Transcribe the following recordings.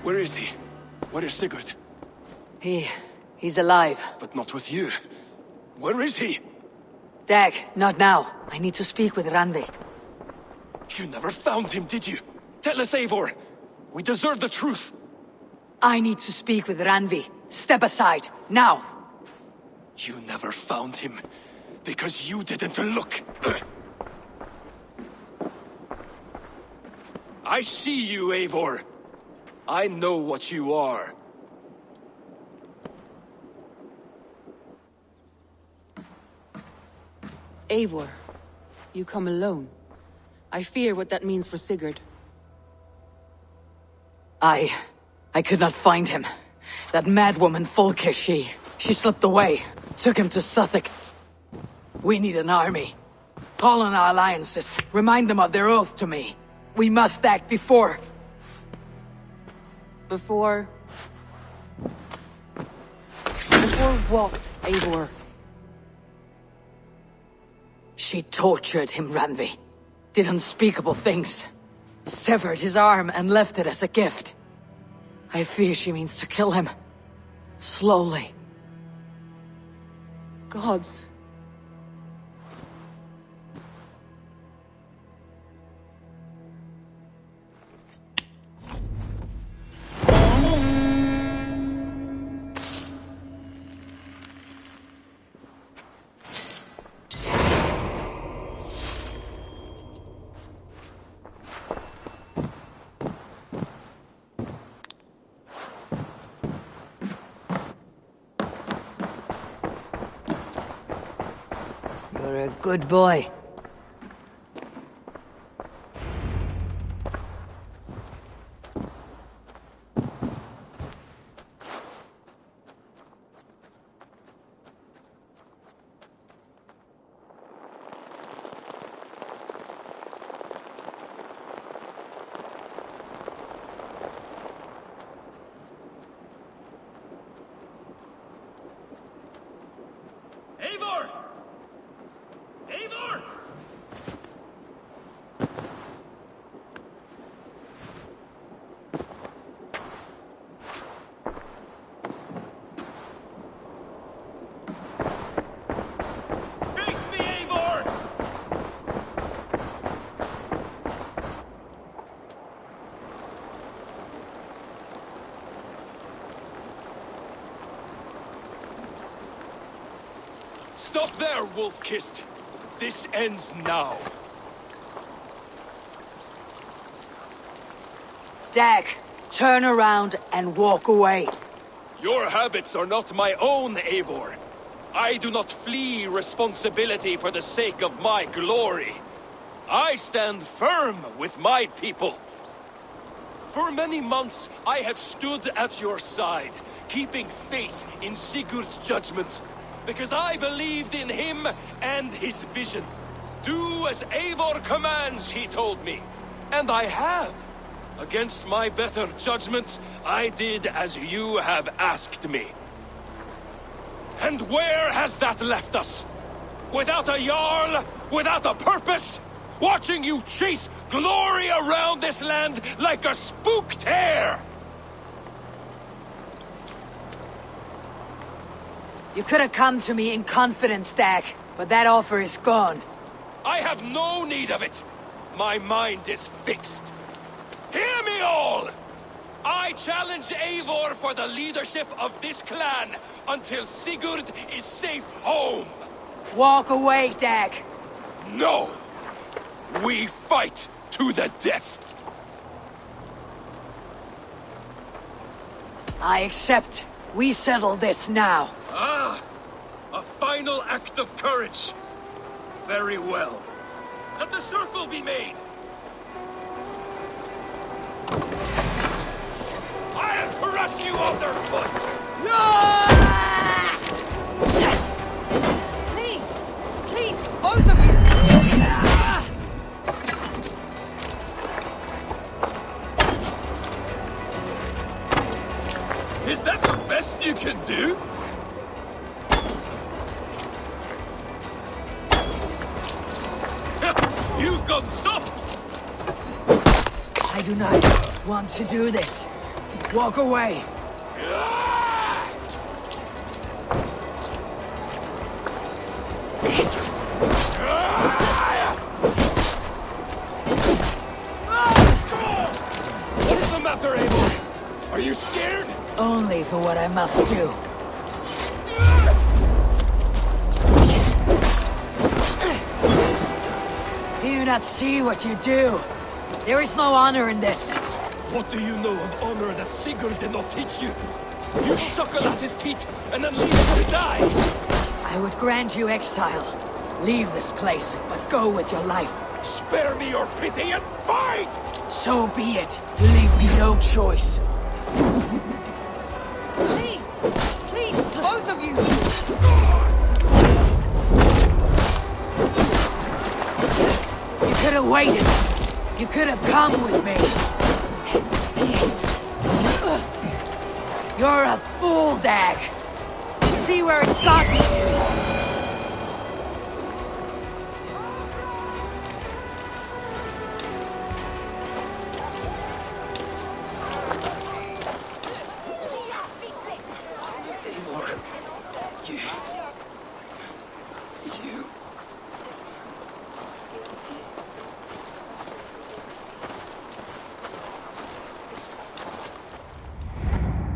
Where is he? Where is Sigurd? He's alive. But not with you. Where is he? Dag, not now. I need to speak with Randvi. You never found him, did you? Tell us, Eivor. We deserve the truth. I need to speak with Randvi. Step aside, now! You never found him, because you didn't look. I see you, Eivor. I know what you are. Eivor, you come alone. I fear what that means for Sigurd. I could not find him. That madwoman Fulke, she slipped away. Took him to Suthsexe. We need an army. Call on our alliances. Remind them of their oath to me. We must act before... Before what, Eivor? She tortured him, Randvi. Did unspeakable things. Severed his arm and left it as a gift. I fear she means to kill him. Slowly. Gods. You're a good boy. Eivor! Eivor! Face me, Eivor! Stop there, wolf-kissed! This ends now. Dag, turn around and walk away. Your habits are not my own, Eivor. I do not flee responsibility for the sake of my glory. I stand firm with my people. For many months, I have stood at your side, keeping faith in Sigurd's judgment, because I believed in him and his vision. Do as Eivor commands, he told me. And I have. Against my better judgment, I did as you have asked me. And where has that left us? Without a Jarl, without a purpose? Watching you chase glory around this land like a spooked hare! You could have come to me in confidence, Dag, but that offer is gone. I have no need of it. My mind is fixed. Hear me all! I challenge Eivor for the leadership of this clan until Sigurd is safe home. Walk away, Dag. No! We fight to the death! I accept. We settle this now. Ah! A final act of courage. Very well. Let the circle be made. I'll crush you underfoot! Please, both of you! Is that the best you can do? You've gone soft! I do not want to do this. Walk away. What's the matter, Eivor? Are you scared? Only for what I must do. Do you not see what you do? There is no honor in this. What do you know of honor that Sigurd did not teach you? You suckle at his teat and then leave him to die! I would grant you exile. Leave this place, but go with your life. Spare me your pity and fight! So be it. You leave me no choice. Please! Please, both of you! You could have waited. You could have come with me. You're a fool, Dag. You see where it's gotten you? Eivor, you...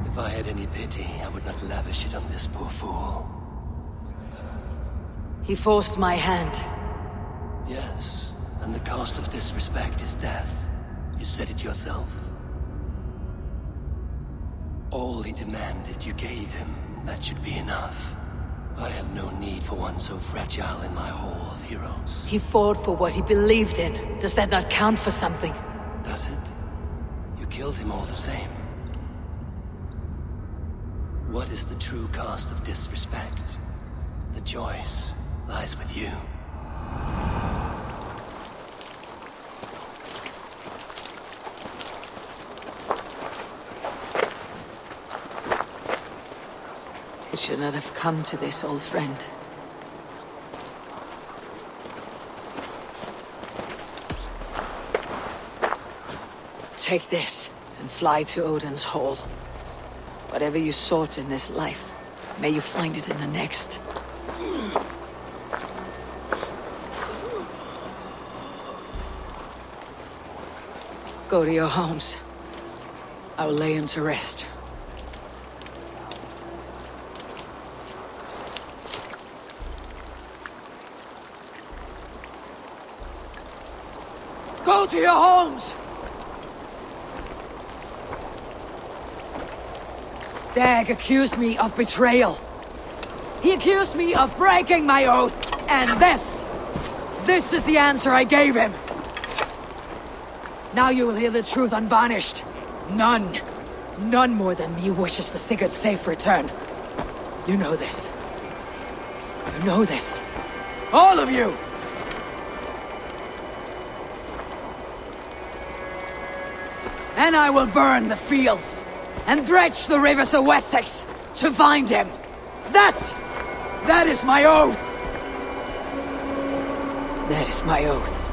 If I had any pity, I would not lavish it on this poor fool. He forced my hand. Yes, and the cost of disrespect is death. You said it yourself. All he demanded, you gave him. That should be enough. I have no need for one so fragile in my hall of heroes. He fought for what he believed in. Does that not count for something? Does it? You killed him all the same. What is the true cost of disrespect? The choice lies with you. It should not have come to this, old friend. Take this, and fly to Odin's Hall. Whatever you sought in this life, may you find it in the next. Go to your homes. I will lay him to rest. Go to your homes! Dag accused me of betrayal. He accused me of breaking my oath, and this is the answer I gave him. Now you will hear the truth unvarnished. None more than me wishes for Sigurd's safe return. You know this. You know this. All of you! And I will burn the fields, and dredge the rivers of Essex to find him. That is my oath! That is my oath.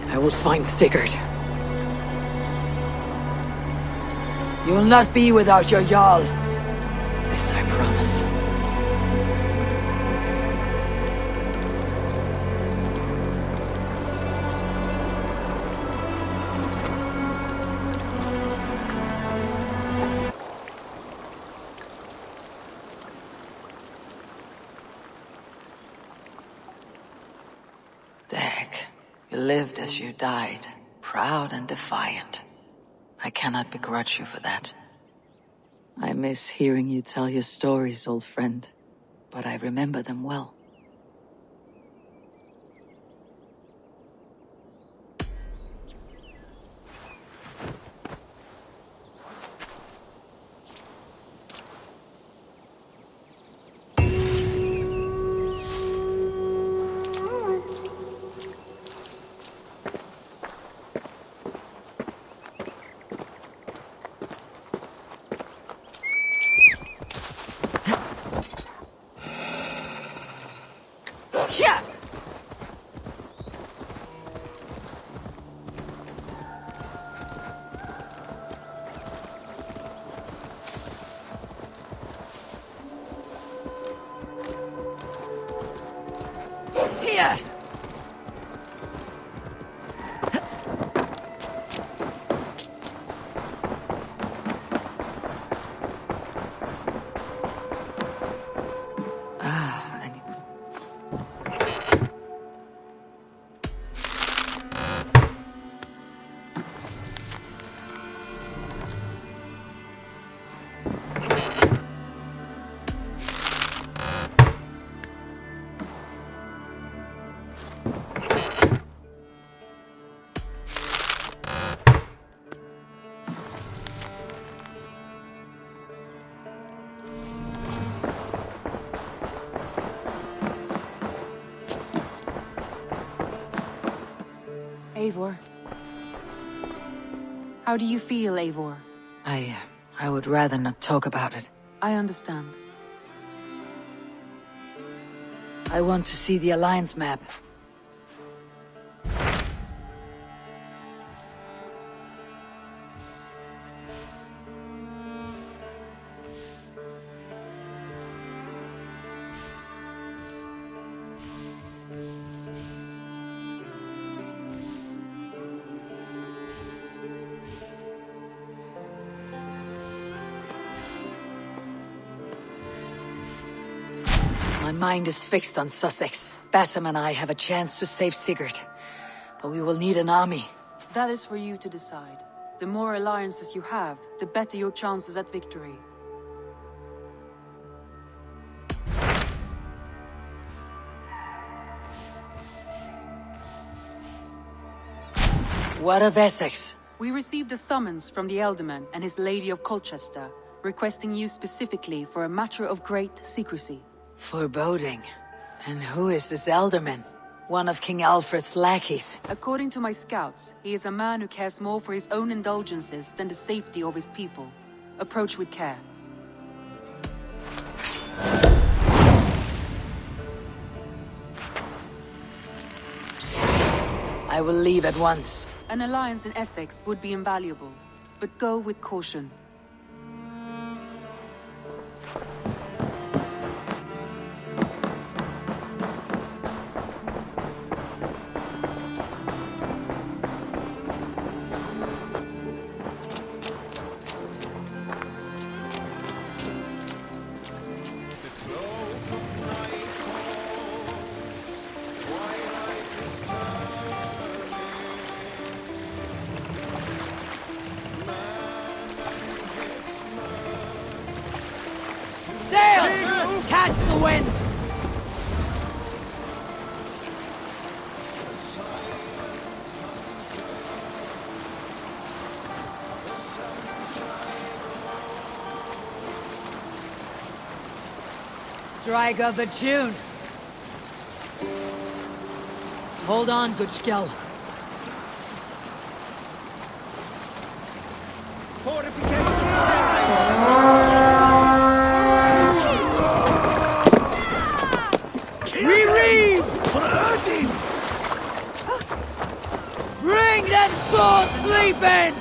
I will find Sigurd. You will not be without your Jarl. This I promise. Dag, you lived as you died, proud and defiant. I cannot begrudge you for that. I miss hearing you tell your stories, old friend, but I remember them well. Eivor. How do you feel, Eivor? I would rather not talk about it. I understand. I want to see the Alliance map. My mind is fixed on Suthsexe. Basim and I have a chance to save Sigurd. But we will need an army. That is for you to decide. The more alliances you have, the better your chances at victory. What of Essex? We received a summons from the ealdorman and his Lady of Colchester, requesting you specifically for a matter of great secrecy. Foreboding. And who is this ealdorman? One of King Alfred's lackeys. According to my scouts, he is a man who cares more for his own indulgences than the safety of his people. Approach with care. I will leave at once. An alliance in Essex would be invaluable, but go with caution. Sail! Catch the wind! Strike up a tune. Hold on, good Skell. Bring them swords sleeping!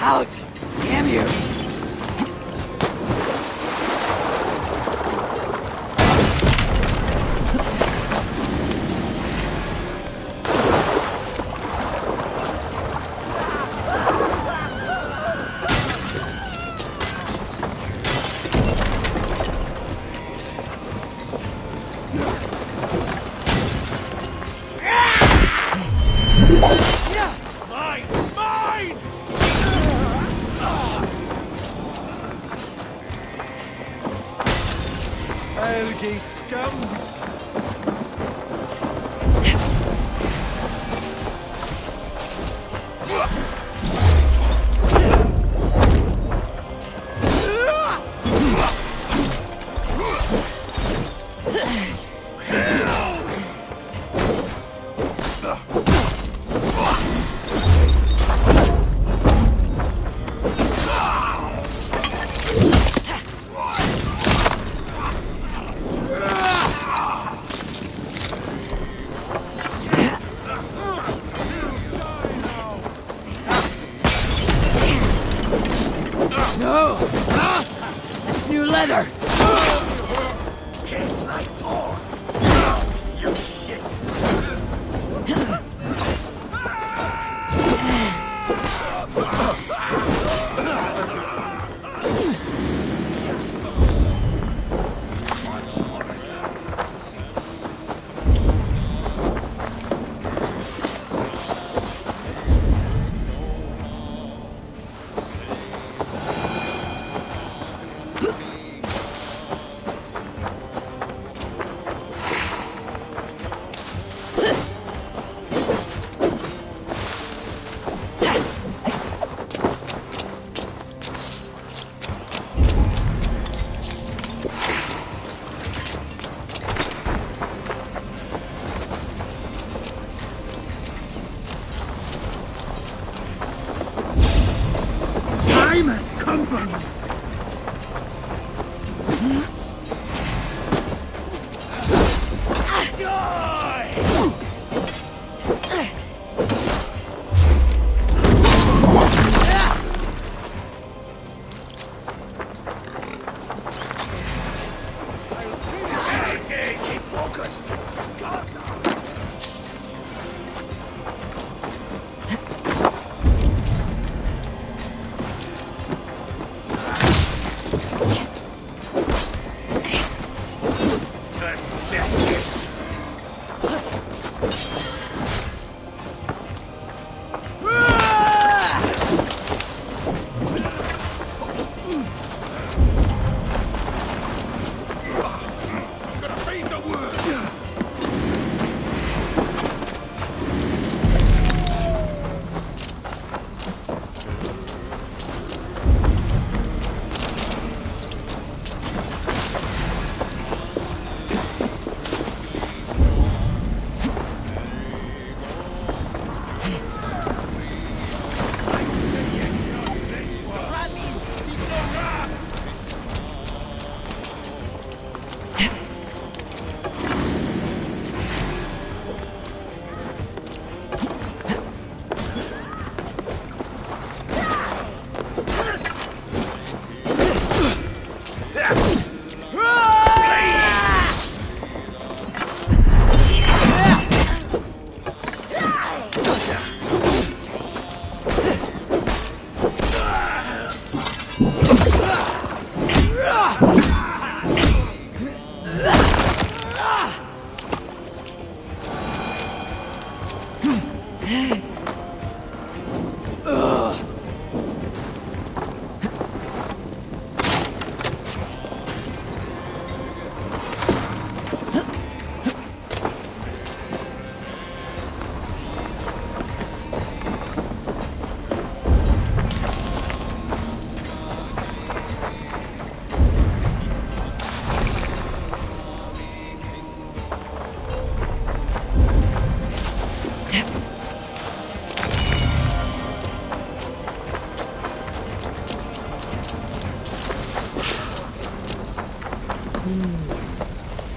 Out! Damn you!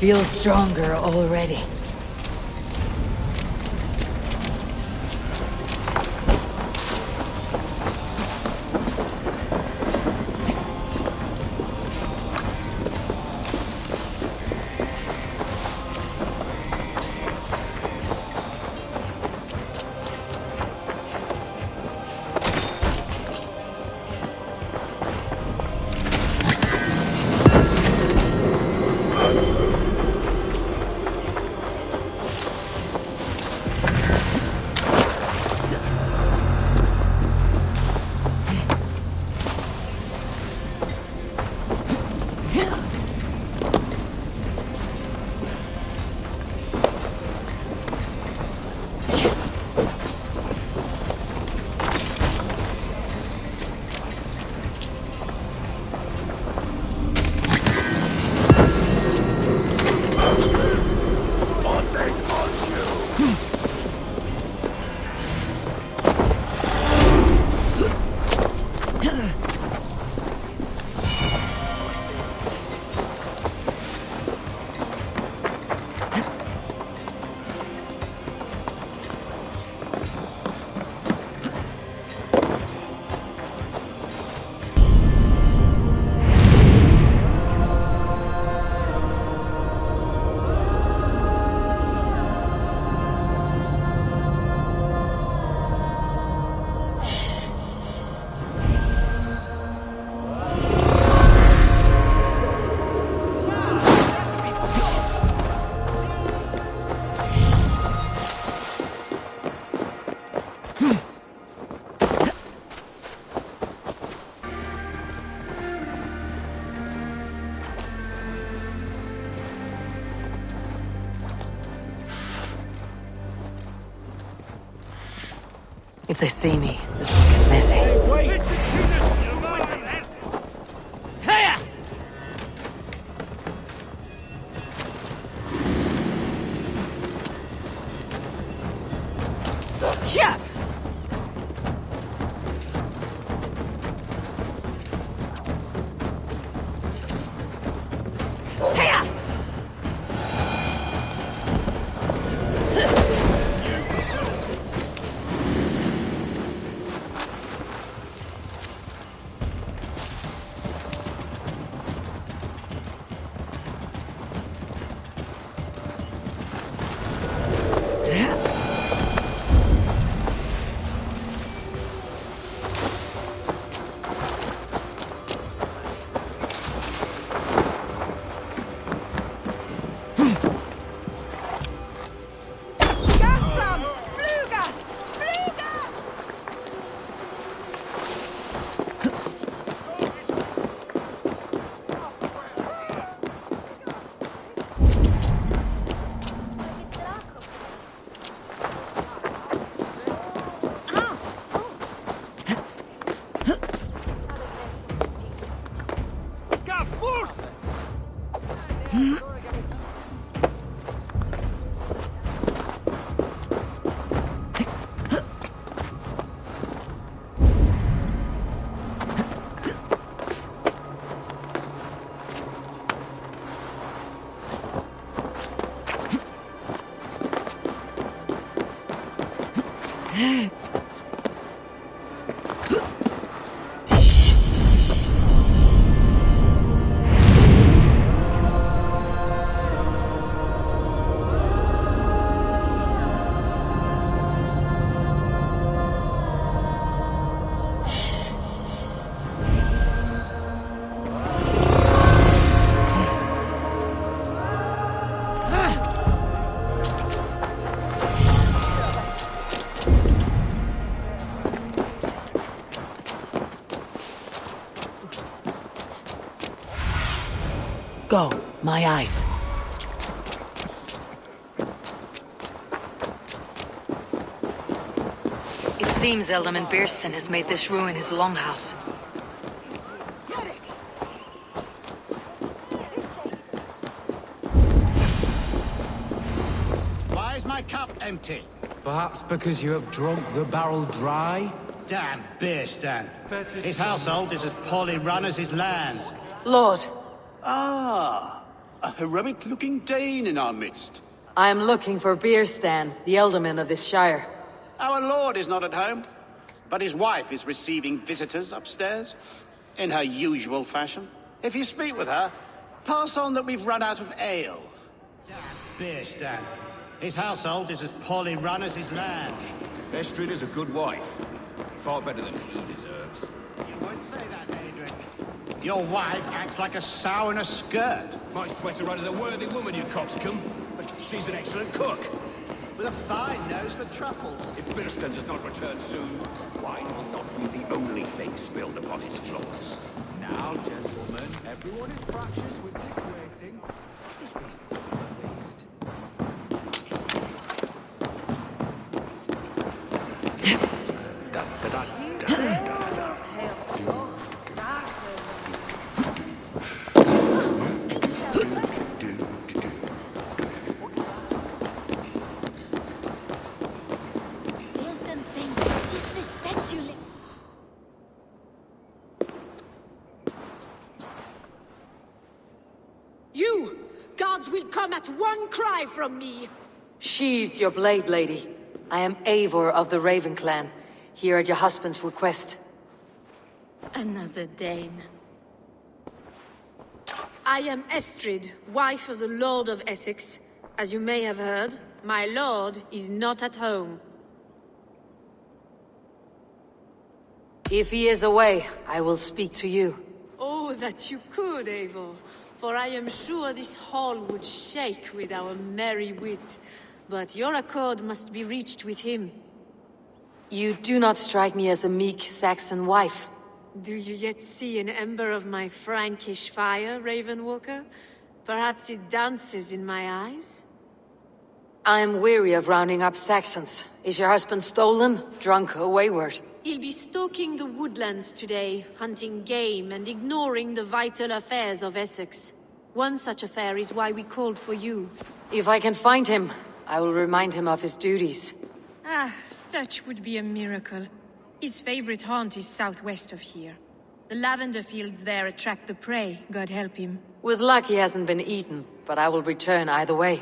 feel stronger already. If they see me, this will get messy. Hey, wait! Yeah! Go, my eyes. It seems Ealdorman Birstand has made this ruin his longhouse. Why is my cup empty? Perhaps because you have drunk the barrel dry? Damn Birstand. His household is as poorly run as his lands. Lord, Ah, a heroic-looking Dane in our midst. I am looking for Birstand, the ealdorman of this shire. Our lord is not at home, but his wife is receiving visitors upstairs, in her usual fashion. If you speak with her, pass on that we've run out of ale. Birstan. His household is as poorly run as his land. Estrid is a good wife. Far better than he deserves. You won't say that, Adrian. Your wife acts like a sow in a skirt. My sweater run is a worthy woman, you coxcomb. But she's an excellent cook. With a fine nose for truffles. If Birstand does not return soon, wine will not be the only thing spilled upon his floors. Now, gentlemen, everyone is fractious with decorating. Just be pleased. Birstan's things disrespect you. You! Gods will come at one cry from me! Sheathe your blade, lady. I am Eivor of the Raven clan, here at your husband's request. Another Dane. I am Estrid, wife of the Lord of Essexe. As you may have heard, my lord is not at home. If he is away, I will speak to you. Oh, that you could, Eivor. For I am sure this hall would shake with our merry wit. But your accord must be reached with him. You do not strike me as a meek Saxon wife. Do you yet see an ember of my Frankish fire, Ravenwalker? Perhaps it dances in my eyes? I am weary of rounding up Saxons. Is your husband stolen, drunk, or wayward? He'll be stalking the woodlands today, hunting game and ignoring the vital affairs of Essex. One such affair is why we called for you. If I can find him, I will remind him of his duties. Ah, such would be a miracle. His favorite haunt is southwest of here. The lavender fields there attract the prey, God help him. With luck he hasn't been eaten, but I will return either way.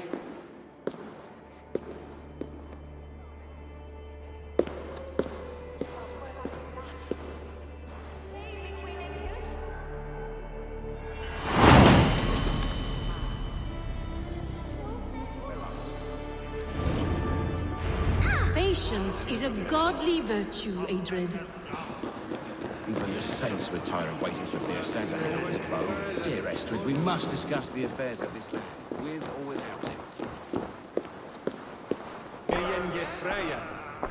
Patience is a godly virtue, Estrid. Even the saints were tired of waiting for Birstand to handle his bow. Dear Estrid, we must discuss the affairs of this land, with or without him. Geyen je freya,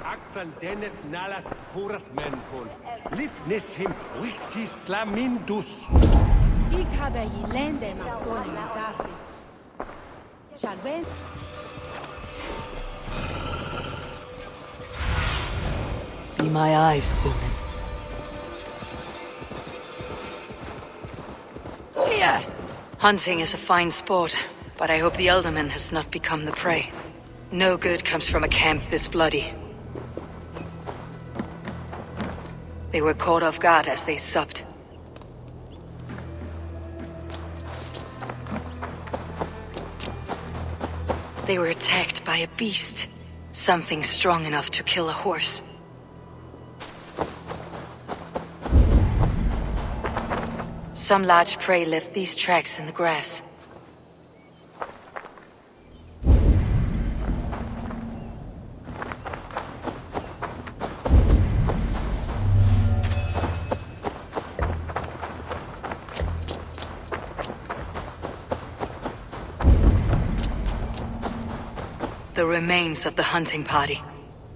aktal denet nalat kurat menful. Lifnis him wichti slamindus. Ik habe je lende ma fone na darfis. Sharben. Be my eyes, Suman. Hunting is a fine sport, but I hope the ealdorman has not become the prey. No good comes from a camp this bloody. They were caught off guard as they supped. They were attacked by a beast. Something strong enough to kill a horse. Some large prey left these tracks in the grass. The remains of the hunting party.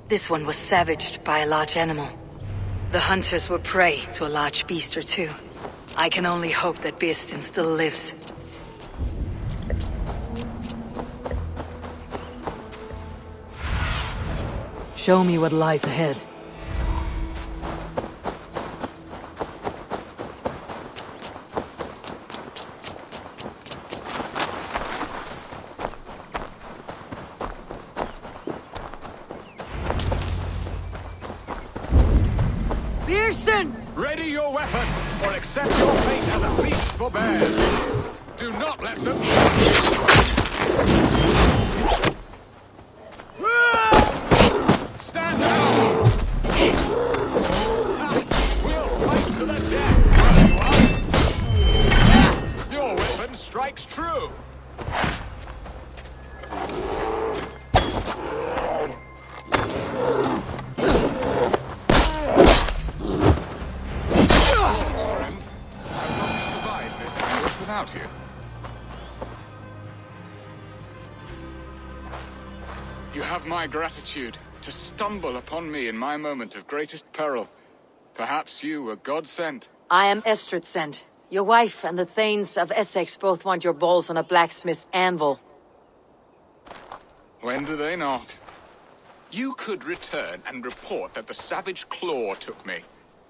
This one was savaged by a large animal. The hunters were prey to a large beast or two. I can only hope that Birstand still lives. Show me what lies ahead. Birstand! Ready your weapon, or accept your fate as a feast for bears. Do not let them... Stand down! We'll fight to the death, brother. Your weapon strikes true. Without you. You have my gratitude to stumble upon me in my moment of greatest peril. Perhaps you were God sent. I am Estrid sent. Your wife and the Thanes of Essexe both want your balls on a blacksmith's anvil. When do they not? You could return and report that the savage claw took me.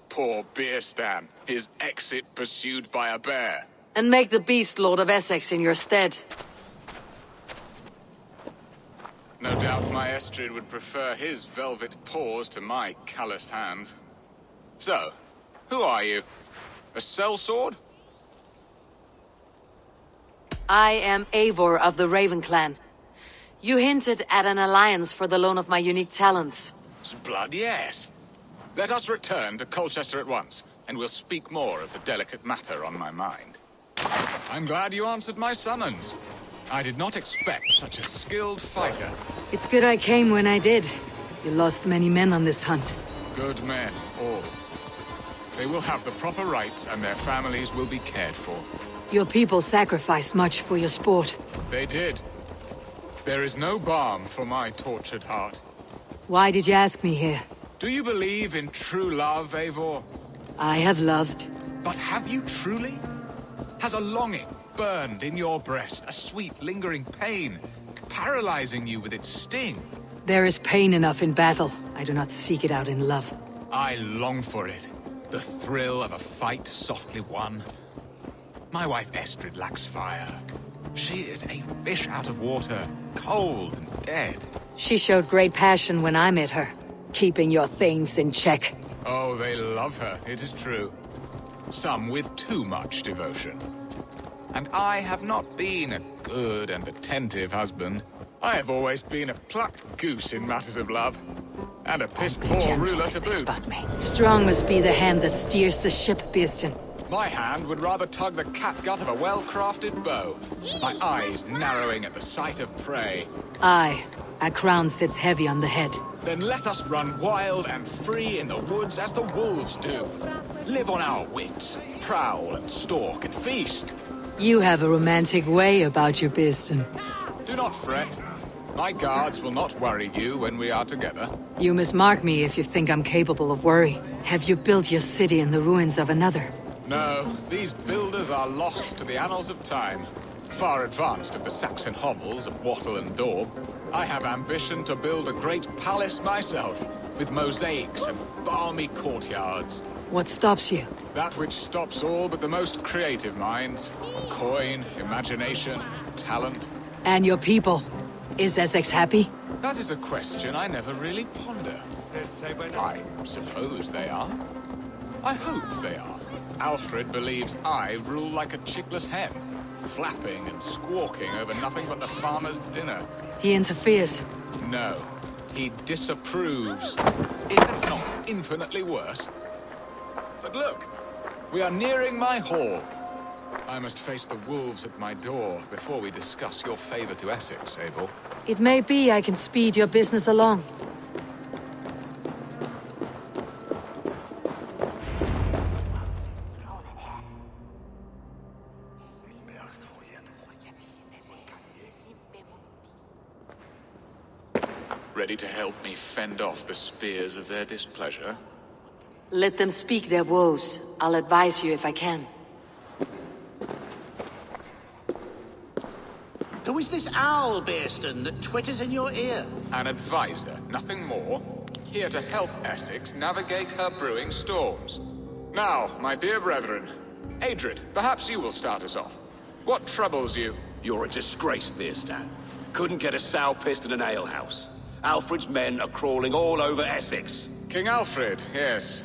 Poor Birstand, his exit pursued by a bear. And make the beast Lord of Essexe in your stead. No doubt my Estrid would prefer his velvet paws to my calloused hands. So, who are you? A sellsword? I am Eivor of the Raven clan. You hinted at an alliance for the loan of my unique talents. Blood, yes. Let us return to Colchester at once, and we'll speak more of the delicate matter on my mind. I'm glad you answered my summons. I did not expect such a skilled fighter. It's good I came when I did. You lost many men on this hunt. Good men, all. They will have the proper rights, and their families will be cared for. Your people sacrificed much for your sport. They did. There is no balm for my tortured heart. Why did you ask me here? Do you believe in true love, Eivor? I have loved. But have you truly? Has a longing burned in your breast, a sweet, lingering pain, paralyzing you with its sting? There is pain enough in battle. I do not seek it out in love. I long for it. The thrill of a fight softly won. My wife Estrid lacks fire. She is a fish out of water, cold and dead. She showed great passion when I met her, keeping your things in check. Oh, they love her, it is true. Some with too much devotion. And I have not been a good and attentive husband. I have always been a plucked goose in matters of love. And a piss-poor ruler to boot. Strong must be the hand that steers the ship, Birstand. My hand would rather tug the catgut of a well-crafted bow. My eyes narrowing at the sight of prey. Aye, a crown sits heavy on the head. Then let us run wild and free in the woods as the wolves do. Live on our wits, prowl and stalk and feast. You have a romantic way about you, Birstand. Do not fret. My guards will not worry you when we are together. You must mark me if you think I'm capable of worry. Have you built your city in the ruins of another? No, these builders are lost to the annals of time. Far advanced of the Saxon hovels of Wattle and Daub. I have ambition to build a great palace myself, with mosaics and balmy courtyards. What stops you? That which stops all but the most creative minds. Coin, imagination, talent. And your people? Is Essex happy? That is a question I never really ponder. I suppose they are. I hope they are. Alfred believes I rule like a chickless hen, flapping and squawking over nothing but the farmer's dinner. He interferes. No, he disapproves. Is that not infinitely worse? But look, we are nearing my hall. I must face the wolves at my door before we discuss your favor to Essex, Eivor. It may be I can speed your business along. Ready to help me fend off the spears of their displeasure? Let them speak their woes. I'll advise you if I can. Who is this owl, Birstand, that twitters in your ear? An advisor, nothing more. Here to help Essex navigate her brewing storms. Now, my dear brethren, Estrid, perhaps you will start us off. What troubles you? You're a disgrace, Birstand. Couldn't get a sow pissed in an alehouse. Alfred's men are crawling all over Essex. King Alfred, yes.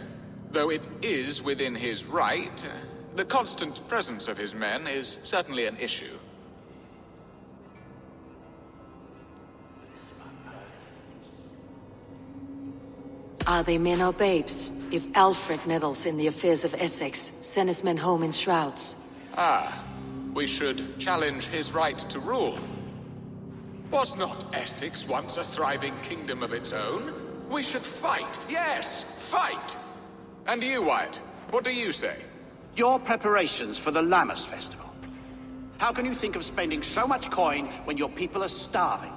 Though it is within his right, The constant presence of his men is certainly an issue. Are they men or babes? If Alfred meddles in the affairs of Essex, send his men home in shrouds. Ah, we should challenge his right to rule. Was not Essex once a thriving kingdom of its own? We should fight, yes, fight! And you, Wyatt, what do you say? Your preparations for the Lammas festival. How can you think of spending so much coin when your people are starving?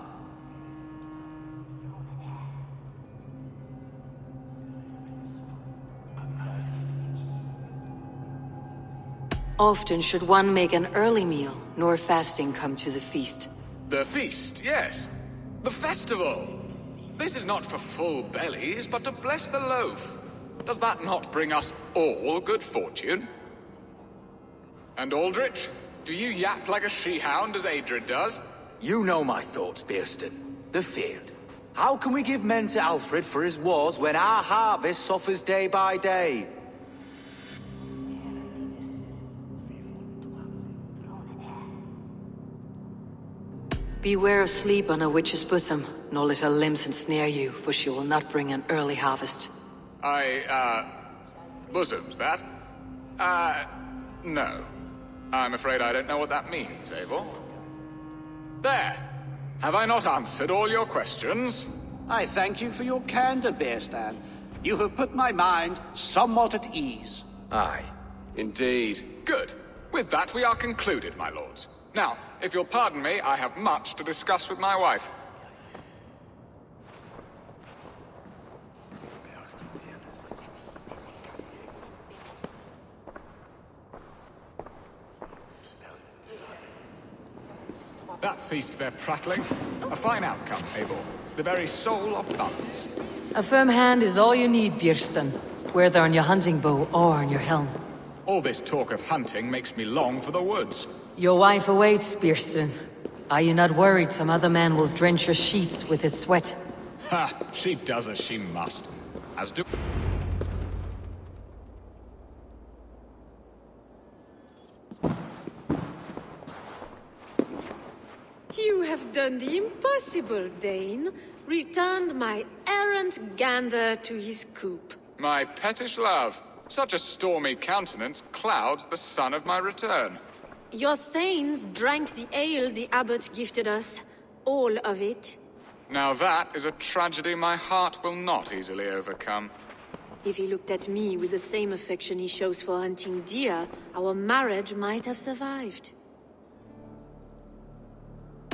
Often should one make an early meal, nor fasting come to the feast. The feast, yes. The festival! This is not for full bellies, but to bless the loaf. Does that not bring us all good fortune? And Aldrich, do you yap like a she-hound as Estrid does? You know my thoughts, Birstan. The field. How can we give men to Alfred for his wars when our harvest suffers day by day? Beware of sleep on a witch's bosom, nor let her limbs ensnare you, for she will not bring an early harvest. Bosoms, that? No. I'm afraid I don't know what that means, Eivor. There! Have I not answered all your questions? I thank you for your candor, Birstand. You have put my mind somewhat at ease. Aye. Indeed. Good. With that, we are concluded, my lords. Now, if you'll pardon me, I have much to discuss with my wife. That ceased their prattling. A fine outcome, Eivor. The very soul of balance. A firm hand is all you need, Birstan. Whether on your hunting bow or on your helm. All this talk of hunting makes me long for the woods. Your wife awaits, Birstan. Are you not worried some other man will drench your sheets with his sweat? Ha! She does as she must. As do... You have done the impossible, Dane. Returned my errant gander to his coop. My pettish love. Such a stormy countenance clouds the sun of my return. Your thanes drank the ale the abbot gifted us. All of it. Now that is a tragedy my heart will not easily overcome. If he looked at me with the same affection he shows for hunting deer, our marriage might have survived.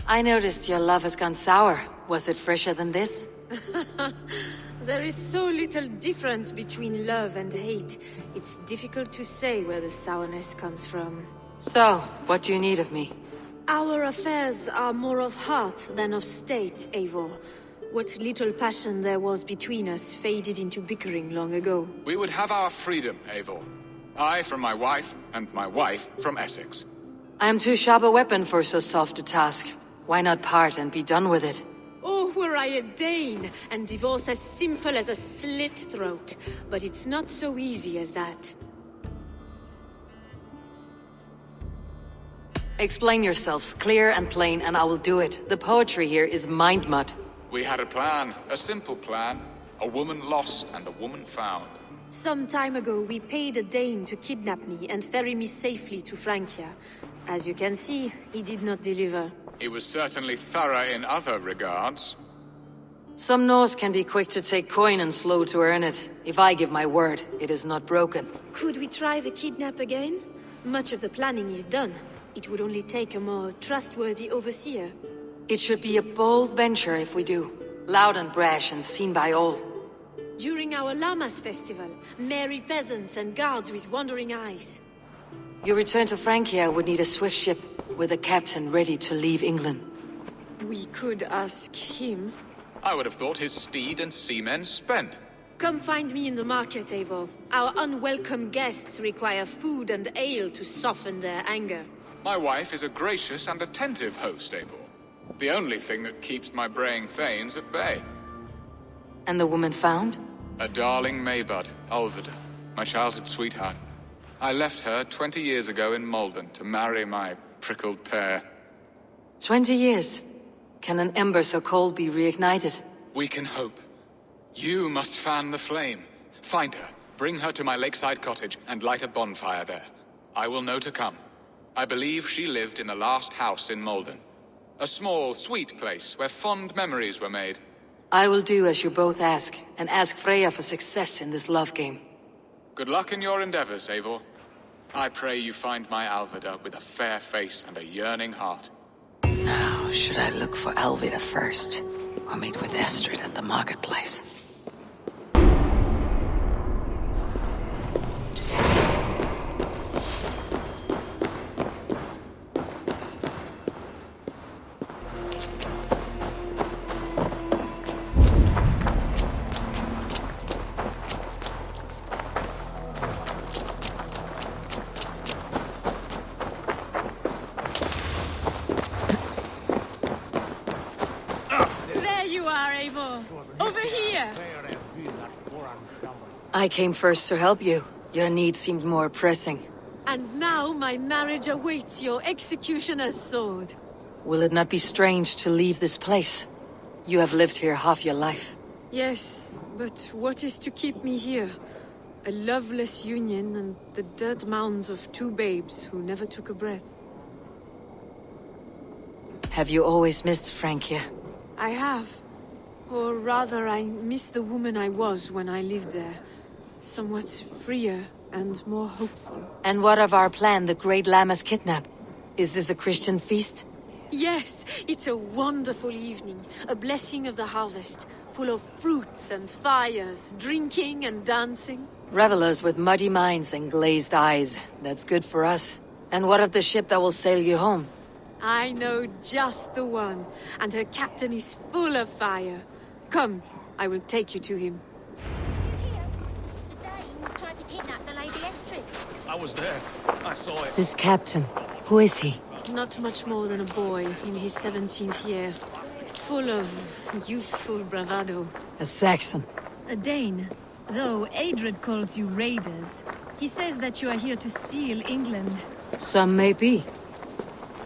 I noticed your love has gone sour. Was it fresher than this? There is so little difference between love and hate. It's difficult to say where the sourness comes from. So, what do you need of me? Our affairs are more of heart than of state, Eivor. What little passion there was between us faded into bickering long ago. We would have our freedom, Eivor. I from my wife, and my wife from Essex. I am too sharp a weapon for so soft a task. Why not part and be done with it? Oh, were I a Dane, and divorce as simple as a slit throat. But it's not so easy as that. Explain yourselves, clear and plain, and I will do it. The poetry here is mind mud. We had a plan, a simple plan. A woman lost and a woman found. Some time ago, we paid a Dane to kidnap me and ferry me safely to Francia. As you can see, he did not deliver. He was certainly thorough in other regards. Some Norse can be quick to take coin and slow to earn it. If I give my word, it is not broken. Could we try the kidnap again? Much of the planning is done. It would only take a more trustworthy overseer. It should be a bold venture if we do. Loud and brash and seen by all. During our Lammas festival, merry peasants and guards with wandering eyes. Your return to Francia would need a swift ship, with a captain ready to leave England. We could ask him. I would have thought his steed and seamen spent. Come find me in the market, Eivor. Our unwelcome guests require food and ale to soften their anger. My wife is a gracious and attentive host, Eivor. The only thing that keeps my braying thanes at bay. And the woman found? A darling Maybud, Ulvida, my childhood sweetheart. I left her 20 years ago in Malden to marry my prickled pear. 20 years? Can an ember so cold be reignited? We can hope. You must fan the flame. Find her, bring her to my lakeside cottage, and light a bonfire there. I will know to come. I believe she lived in the last house in Malden. A small, sweet place where fond memories were made. I will do as you both ask, and ask Freya for success in this love game. Good luck in your endeavors, Eivor. I pray you find my Alvida with a fair face and a yearning heart. Now, should I look for Alvida first, or meet with Estrid at the marketplace? Over here! I came first to help you. Your need seemed more pressing. And now my marriage awaits your executioner's sword. Will it not be strange to leave this place? You have lived here half your life. Yes, but what is to keep me here? A loveless union and the dirt mounds of two babes who never took a breath. Have you always missed Francia? I have. Or rather, I miss the woman I was when I lived there. Somewhat freer and more hopeful. And what of our plan, the Great Lammas kidnap? Is this a Christian feast? Yes, it's a wonderful evening. A blessing of the harvest, full of fruits and fires, drinking and dancing. Revelers with muddy minds and glazed eyes. That's good for us. And what of the ship that will sail you home? I know just the one, and her captain is full of fire. Come, I will take you to him. Did you hear? The Danes tried to kidnap the Lady Estrid. I was there. I saw it. This captain, who is he? Not much more than a boy in his 17th year. Full of youthful bravado. A Saxon. A Dane. Though Estrid calls you raiders, he says that you are here to steal England. Some may be.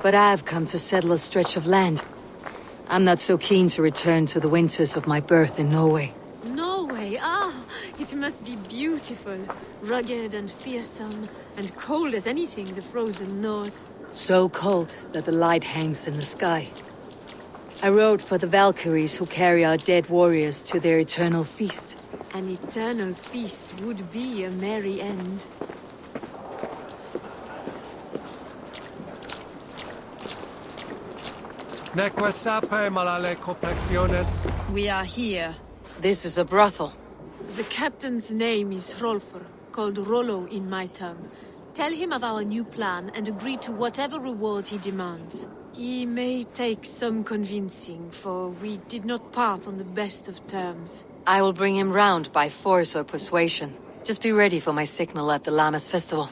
But I've come to settle a stretch of land. I'm not so keen to return to the winters of my birth in Norway. Norway? Ah, it must be beautiful. Rugged and fearsome, and cold as anything the frozen north. So cold that the light hangs in the sky. I rode for the Valkyries who carry our dead warriors to their eternal feast. An eternal feast would be a merry end. We are here. This is a brothel. The captain's name is Hrolfr, called Rollo in my tongue. Tell him of our new plan and agree to whatever reward he demands. He may take some convincing, for we did not part on the best of terms. I will bring him round by force or persuasion. Just be ready for my signal at the Lammas festival.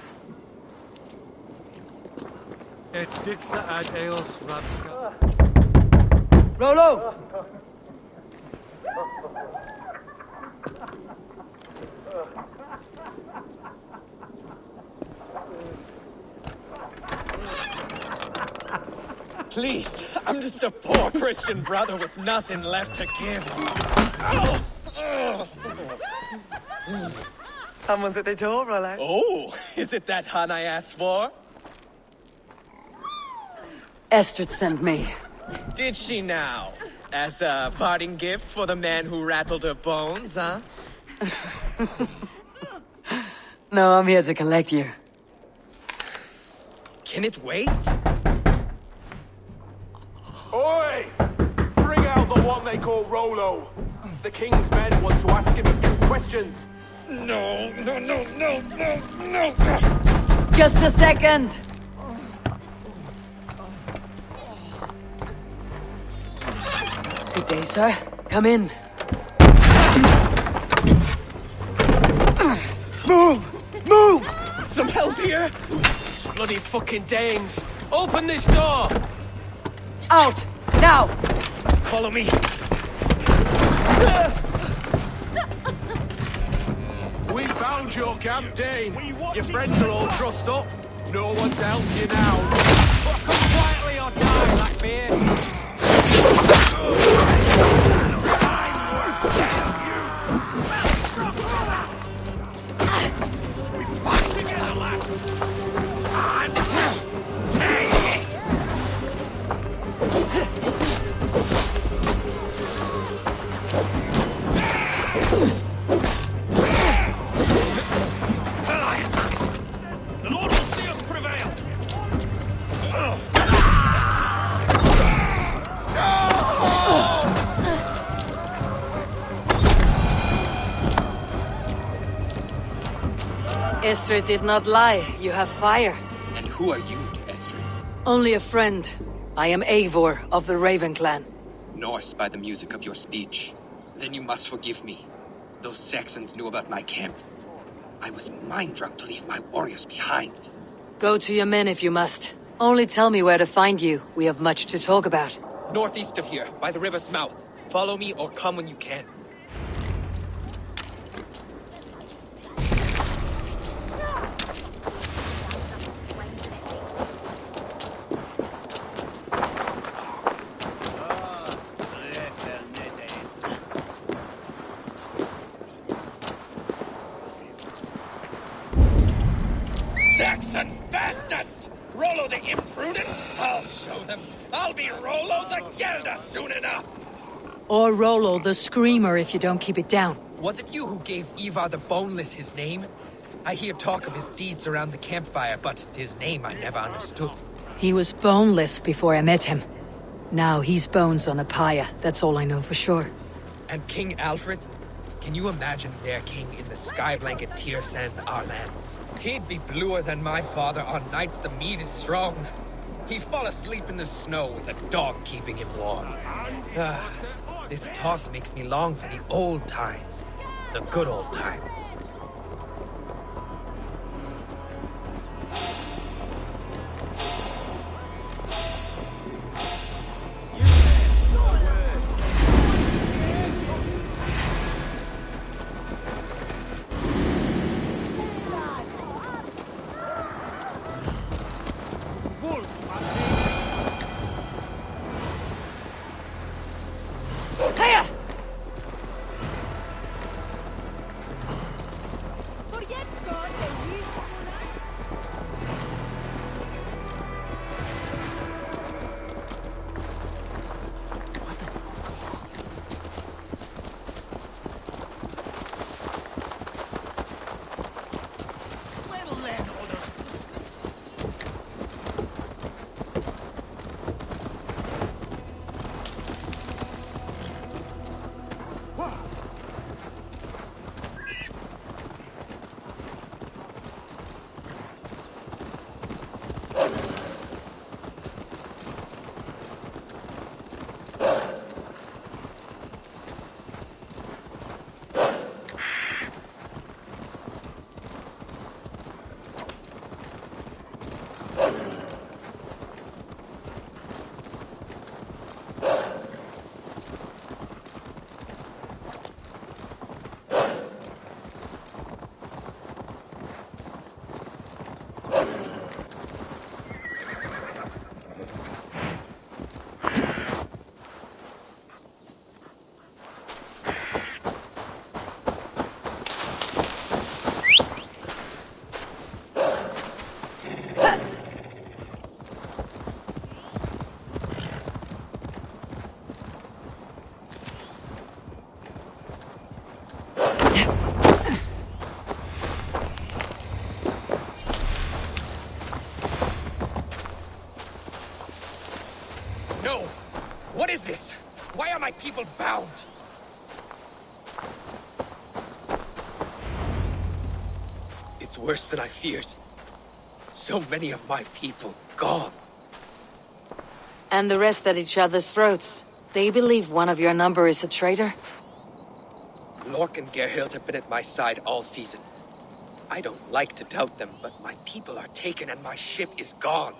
Rollo! Please, I'm just a poor Christian brother with nothing left to give. Someone's at the door, Rollo. Oh, is it that hun I asked for? Estrid sent me. Did she now? As a parting gift for the man who rattled her bones, huh? No, I'm here to collect you. Can it wait? Oi! Bring out the one they call Rollo. The king's men want to ask him a few questions. No. Just a second! Good day, sir. Come in. Move! Some help here? Bloody fucking Danes! Open this door! Out! Now! Follow me. We've Found your camp, Dane. Your friends are all trussed up. No one to help you now. Come quietly or die, Blackbeard. Estrid did not lie. You have fire. And who are you to Estrid? Only a friend. I am Eivor of the Raven clan. Norse by the music of your speech. Then you must forgive me. Those Saxons knew about my camp. I was mind-drunk to leave my warriors behind. Go to your men if you must. Only tell me where to find you. We have much to talk about. Northeast of here, by the river's mouth. Follow me or come when you can. Saxon bastards! Rollo the imprudent? I'll show them. I'll be Rollo the Gelder soon enough! Or Rollo the Screamer if you don't keep it down. Was it you who gave Eivor the Boneless his name? I hear talk of his deeds around the campfire, but his name I never understood. He was boneless before I met him. Now he's bones on a pyre. That's all I know for sure. And King Alfred? Can you imagine their king in the sky blanket tear sands our lands? He'd be bluer than my father on nights the mead is strong. He'd fall asleep in the snow with a dog keeping him warm. This talk makes me long for the old times. The good old times. What is this? Why are my people bound? It's worse than I feared. So many of my people gone. And the rest at each other's throats. They believe one of your number is a traitor? Lork and Gerhild have been at my side all season. I don't like to doubt them, but my people are taken and my ship is gone.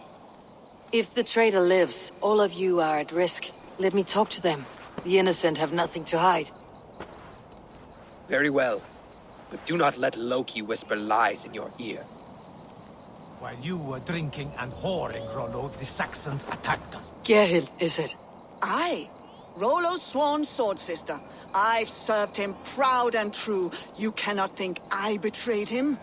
If the traitor lives, all of you are at risk. Let me talk to them. The innocent have nothing to hide. Very well. but do not let Loki whisper lies in your ear. While you were drinking and whoring, Rollo, the Saxons attacked us. Gerhild, is it? Aye. Rollo's sworn sword sister. I've served him proud and true. You cannot think I betrayed him?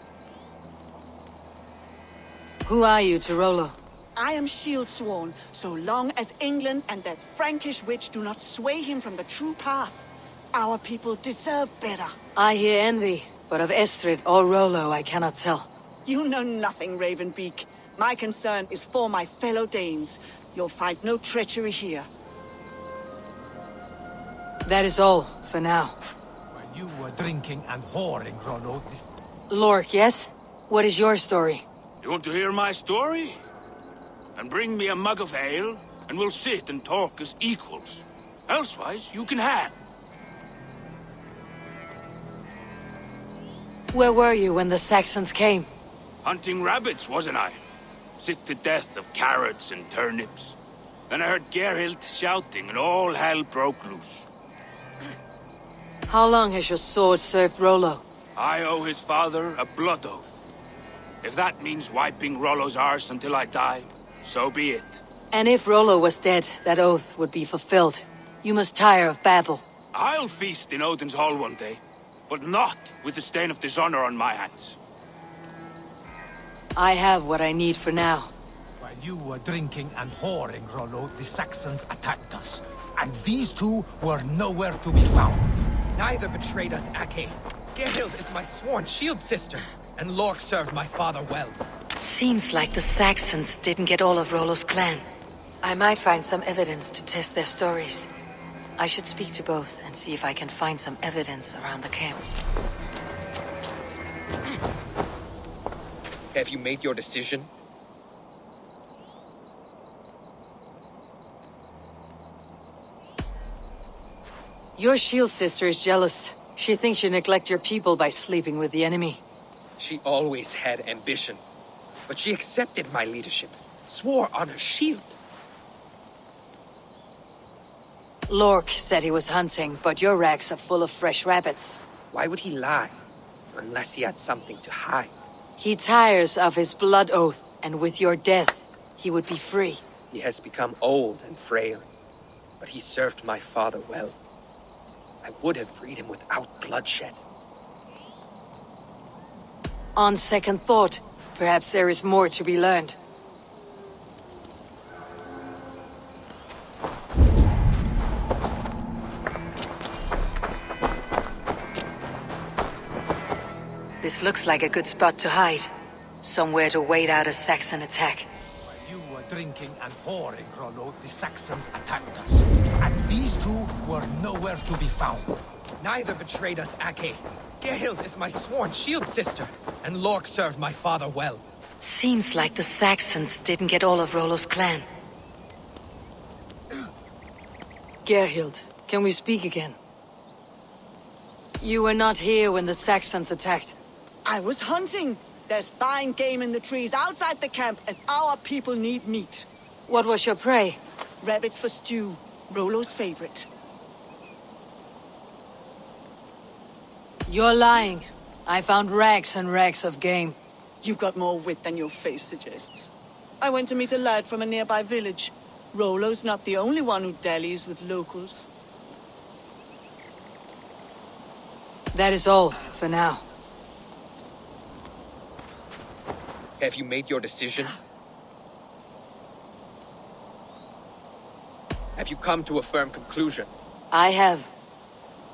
Who are you to Rollo? I am shield sworn, so long as England and that Frankish witch do not sway him from the true path. Our people deserve better. I hear envy, but of Estrid or Rollo I cannot tell. You know nothing, Ravenbeak. My concern is for my fellow Danes. You'll find no treachery here. That is all, for now. While you were drinking and whoring, Rollo, this... Lork, yes? What is your story? You want to hear my story? And bring me a mug of ale, and we'll sit and talk as equals. Elsewise, you can hang. Where were you when the Saxons came? Hunting rabbits, wasn't I? Sick to death of carrots and turnips. Then I heard Gerhild shouting, and all hell broke loose. How long has your sword served Rollo? I owe his father a blood oath. If that means wiping Rollo's arse until I die, so be it. And if Rollo was dead, that oath would be fulfilled. You must tire of battle. I'll feast in Odin's hall one day, but not with the stain of dishonor on my hands. I have what I need for now. While you were drinking and whoring, Rollo, the Saxons attacked us. And these two were nowhere to be found. Neither betrayed us, Ake. Gerhild is my sworn shield sister, and Lork served my father well. Seems like the Saxons didn't get all of Rollo's clan. I might find some evidence to test their stories. I should speak to both and see if I can find some evidence around the camp. Have you made your decision? Your shield sister is jealous. She thinks you neglect your people by sleeping with the enemy. She always had ambition, but she accepted my leadership, swore on her shield. Lork said he was hunting, but your racks are full of fresh rabbits. Why would he lie? Unless he had something to hide. He tires of his blood oath, and with your death, he would be free. He has become old and frail, but he served my father well. I would have freed him without bloodshed. On second thought, perhaps there is more to be learned. This looks like a good spot to hide. Somewhere to wait out a Saxon attack. While you were drinking and whoring, Rollo, the Saxons attacked us. And these two were nowhere to be found. Neither betrayed us, Ake. Gerhild is my sworn shield sister, and Lork served my father well. Seems like the Saxons didn't get all of Rollo's clan. Gerhild, can we speak again? You were not here when the Saxons attacked. I was hunting. There's fine game in the trees outside the camp, and our people need meat. What was your prey? Rabbits for stew. Rollo's favorite. You're lying. I found rags and rags of game. You got more wit than your face suggests. I went to meet a lad from a nearby village. Rollo's not the only one who dallies with locals. That is all, for now. Have you made your decision? Have you come to a firm conclusion? I have.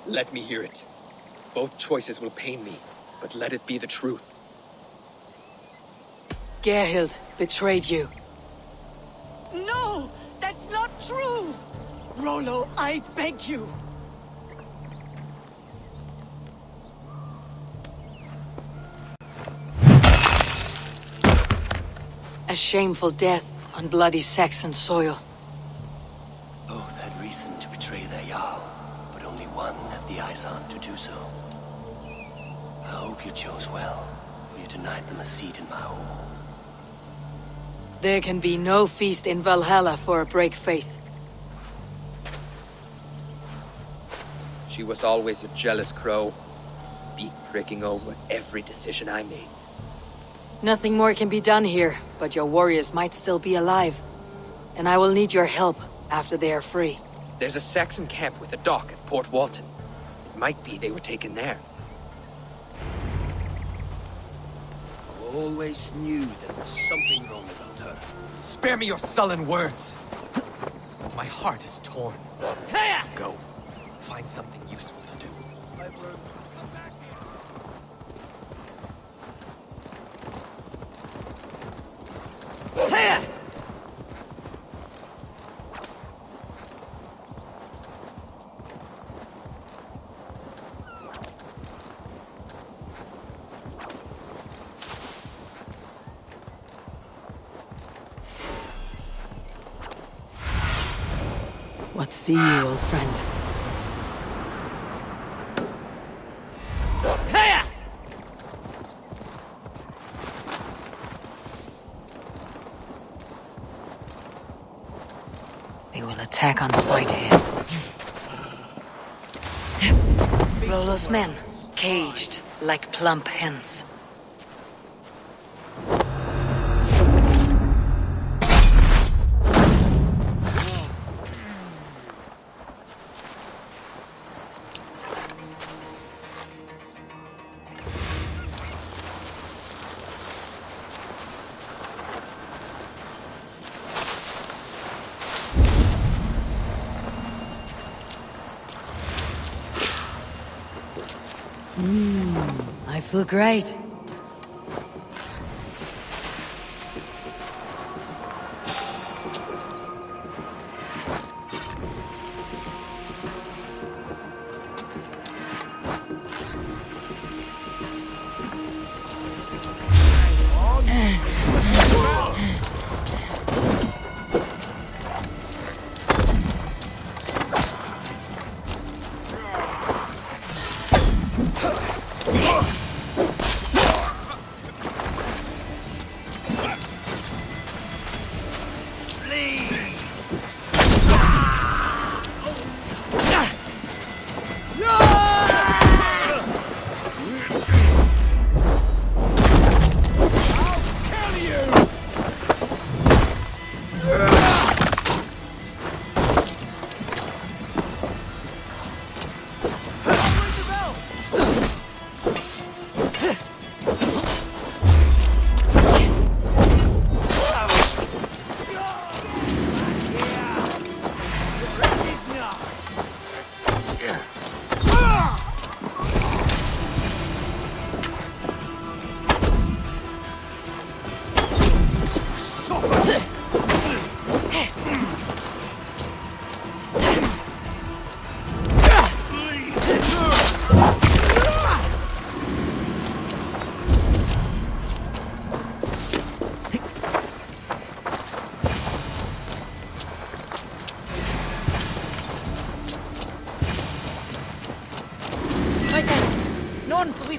Let me hear it. Both choices will pain me, but let it be the truth. Gerhild betrayed you. No! That's not true! Rollo, I beg you! A shameful death on bloody Saxon soil. Both had reason to betray their Jarl, but only one had the eyes on to do so. I hope you chose well, for you denied them a seat in my hall. There can be no feast in Valhalla for a break faith. She was always a jealous crow. be pricking over every decision I made. Nothing more can be done here, but your warriors might still be alive. And I will need your help after they are free. There's a Saxon camp with a dock at Port Walton. It might be they were taken there. I always knew there was something wrong about her. Spare me your sullen words! My heart is torn. Go. Find something useful to do. What see you, old friend? They will attack on sight here. Rollo's men, caged like plump hens. I feel great.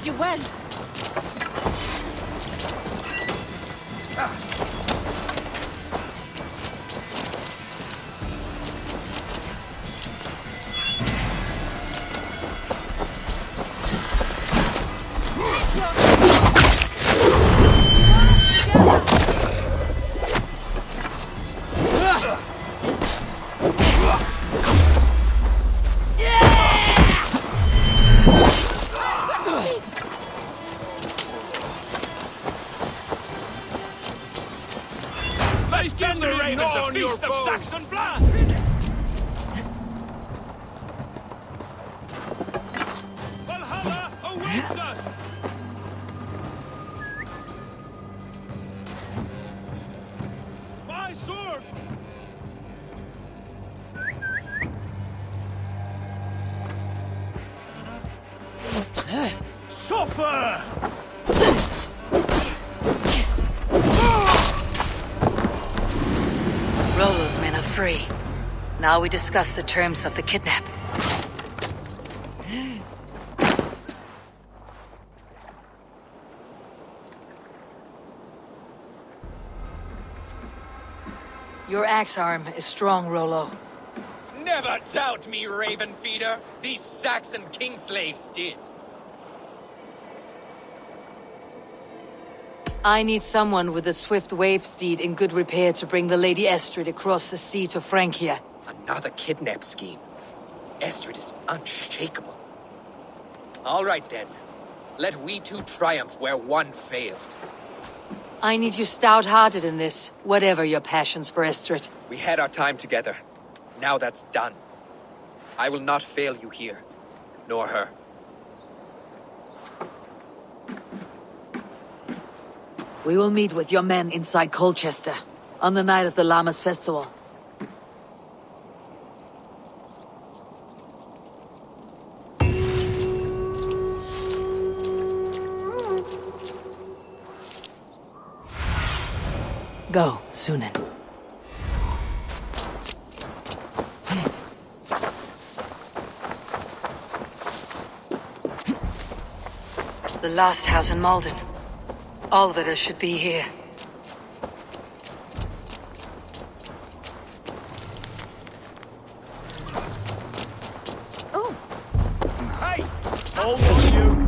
You well? Of Saxon blood! Valhalla awaits us! My sword! Suffer! Rollo's men are free. Now we discuss the terms of the kidnap. Your axe arm is strong, Rollo. Never doubt me, Raven Feeder. These Saxon king slaves did. I need someone with a swift wave steed in good repair to bring the Lady Estrid across the sea to Francia. Another kidnap scheme. Estrid is unshakable. All right then. Let we two triumph where one failed. I need you stout-hearted in this, whatever your passions for Estrid. We had our time together. Now that's done. I will not fail you here, nor her. We will meet with your men inside Colchester, on the night of the Llamas Festival. Go, Sunan. The last house in Malden. All of it should be here. Oh! Hey! Hold on, you!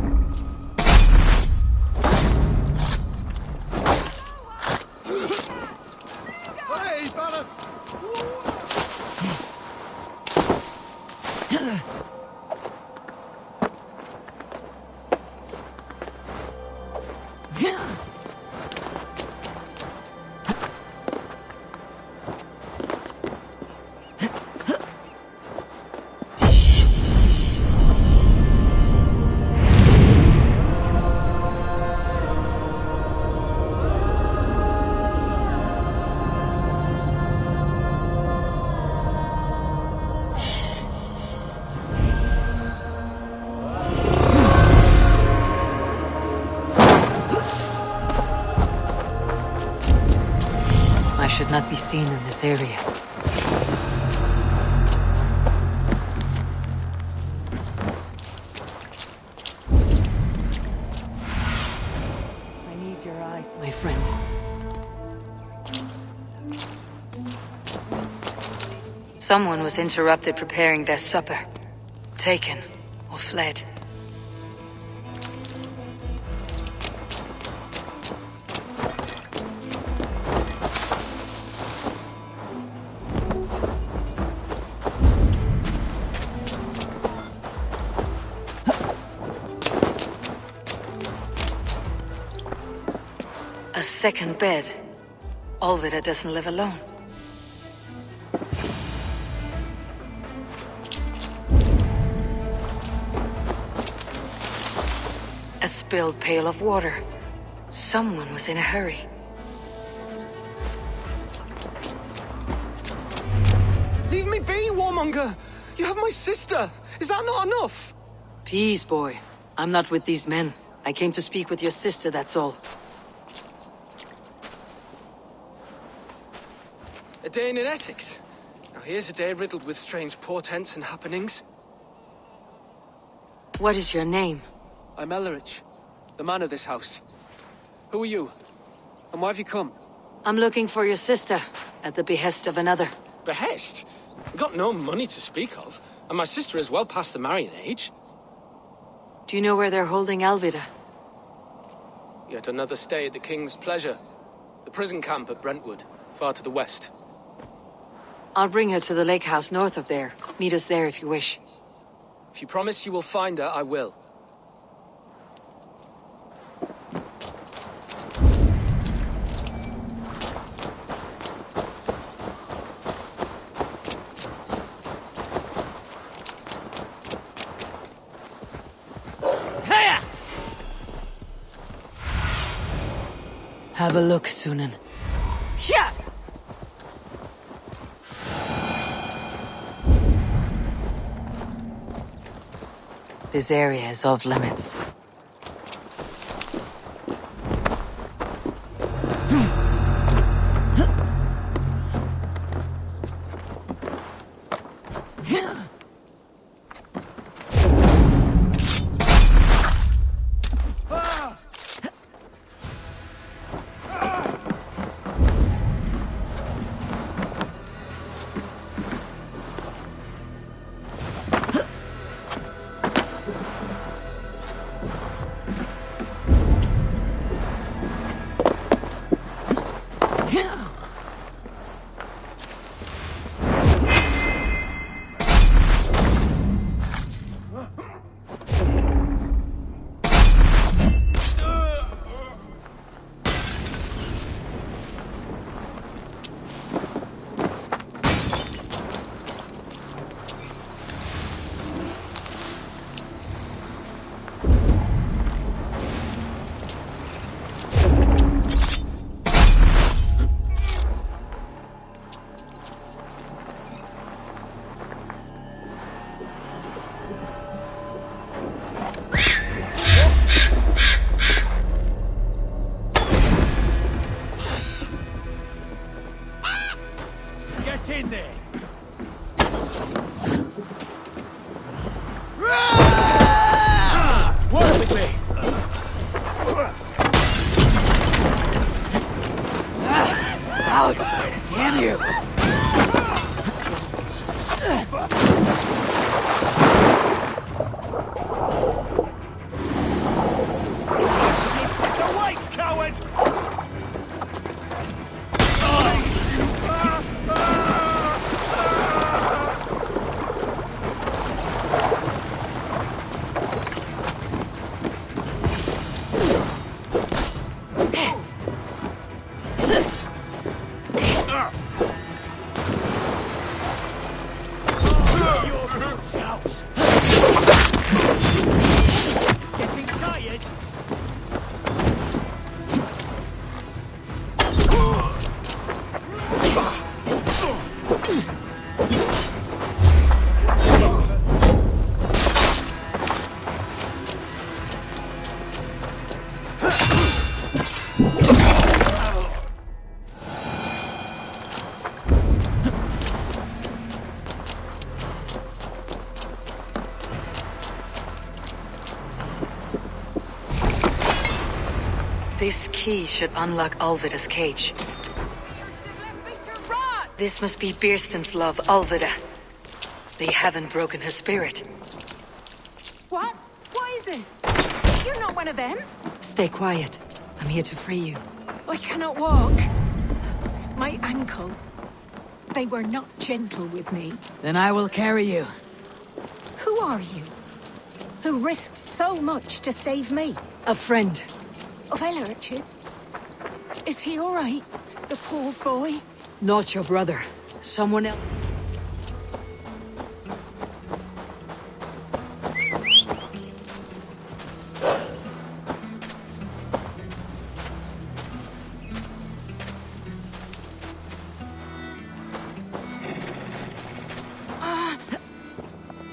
Not be seen in this area. I need your eyes, my friend. Someone was interrupted preparing their supper. Taken or fled. A second bed. Olvida doesn't live alone. A spilled pail of water. Someone was in a hurry. Leave me be, warmonger! You have my sister! Is that not enough? Peace, boy. I'm not with these men. I came to speak with your sister, that's all. A day in Essex. Now here's a day riddled with strange portents and happenings. What is your name? I'm Ellerich, the man of this house. Who are you? And why have you come? I'm looking for your sister, at the behest of another. Behest? We've got no money to speak of, and my sister is well past the marrying age. Do you know where they're holding Alvida? Yet another stay at the King's pleasure. The prison camp at Brentwood, far to the west. I'll bring her to the lake house north of there. Meet us there if you wish. If you promise you will find her, I will. Have a look, Sunan. Yeah! This area is off limits. This key should unlock Alvida's cage. This must be Birstan's love, Alvida. They haven't broken her spirit. What? What is this? You're not one of them? Stay quiet. I'm here to free you. I cannot walk. My ankle. They were not gentle with me. Then I will carry you. Who are you? Who risked so much to save me? A friend. Of Elrich's? Is he all right? The poor boy? Not your brother. Someone else.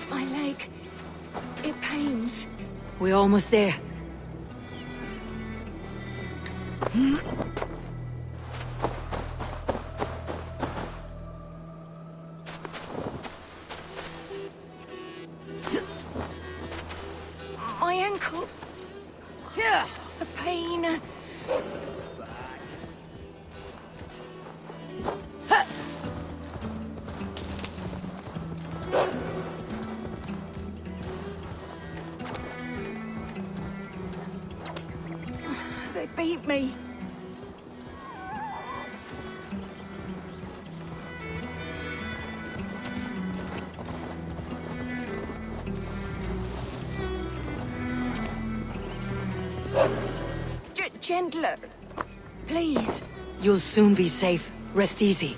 My leg. It pains. We're almost there. My ankle. Yeah, the pain. They beat me. Gentler. Please. You'll soon be safe. Rest easy.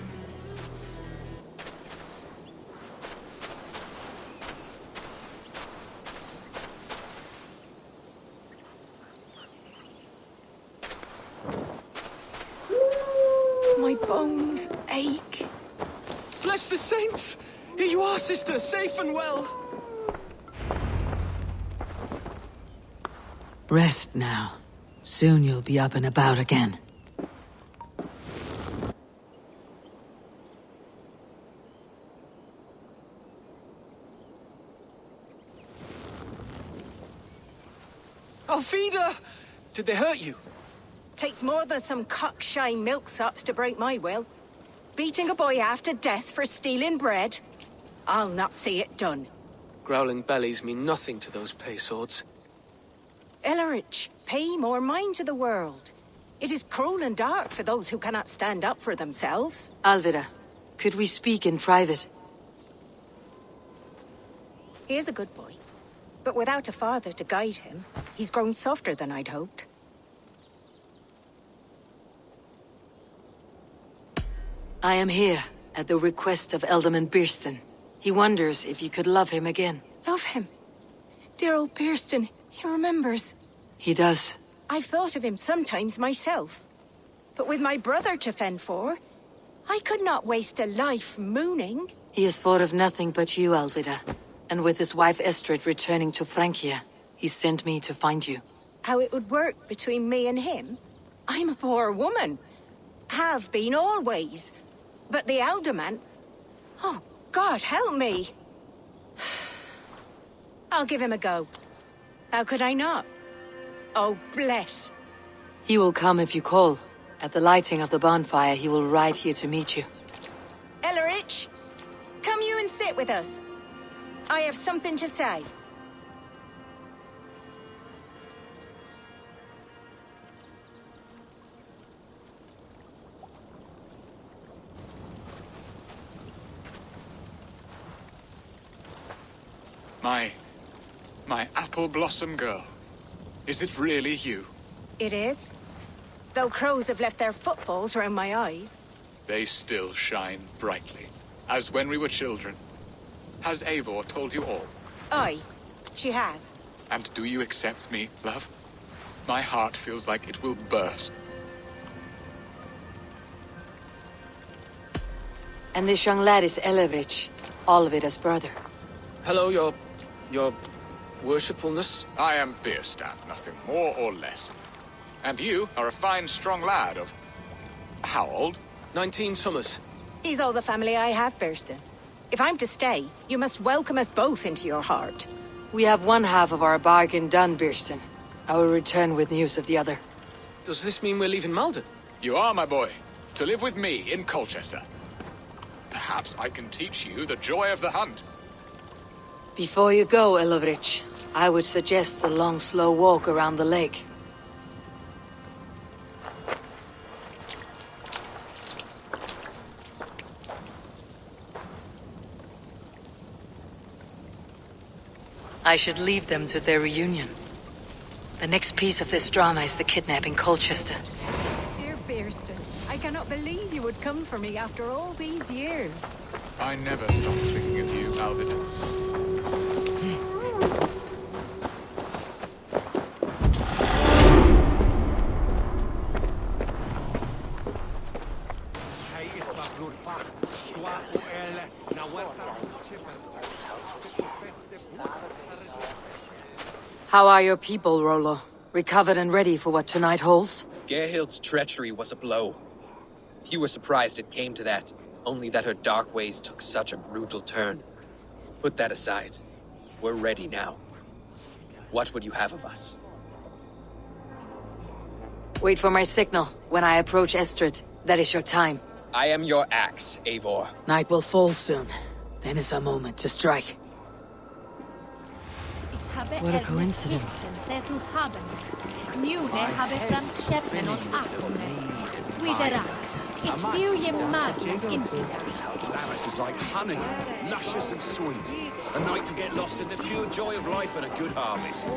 My bones ache. Bless the saints! Here you are, sister, safe and well. Rest now. Soon you'll be up and about again. Alfida! Did they hurt you? Takes more than some cockshy milksops to break my will. Beating a boy half to death for stealing bread? I'll not see it done. Growling bellies mean nothing to those pay swords. Elrich, pay more mind to the world. It is cruel and dark for those who cannot stand up for themselves. Alvida, could we speak in private? He is a good boy, but without a father to guide him, he's grown softer than I'd hoped. I am here at the request of Ealdorman Birstan. He wonders if you could love him again. Love him? Dear old Birstan, he remembers. He does. I've thought of him sometimes myself. But with my brother to fend for, I could not waste a life mooning. He has thought of nothing but you, Alvida. And with his wife Estrid returning to Francia, he sent me to find you. How it would work between me and him? I'm a poor woman. Have been always. But the ealdorman... Oh, God, help me! I'll give him a go. How could I not? Oh, bless. He will come if you call. At the lighting of the bonfire, he will ride here to meet you. Ellerich, come you and sit with us. I have something to say. My apple blossom girl. Is it really you? It is. Though crows have left their footfalls around my eyes. They still shine brightly, as when we were children. Has Eivor told you all? Aye, she has. And do you accept me, love? My heart feels like it will burst. And this young lad is Ellerich, Alvida's brother. Hello, your worshipfulness. I am Birstand, nothing more or less. And you are a fine, strong lad of... how old? 19 summers. He's all the family I have, Birstan. If I'm to stay, you must welcome us both into your heart. We have one half of our bargain done, Birstan. I will return with news of the other. Does this mean we're leaving Malden? You are, my boy, to live with me in Colchester. Perhaps I can teach you the joy of the hunt. Before you go, Ellerich, I would suggest a long, slow walk around the lake. I should leave them to their reunion. The next piece of this drama is the kidnapping Colchester. Dear Birstan, I cannot believe you would come for me after all these years. I never stopped thinking of you, Alvida. How are your people, Rollo? Recovered and ready for what tonight holds? Gerhild's treachery was a blow. Few were surprised it came to that, only that her dark ways took such a brutal turn. Put that aside. We're ready now. What would you have of us? Wait for my signal. When I approach Estrid, that is your time. I am your axe, Eivor. Night will fall soon. Then is our moment to strike. What a coincidence. Lamas is like honey, luscious and sweet. A night to get lost in the pure joy of life and a good harvest.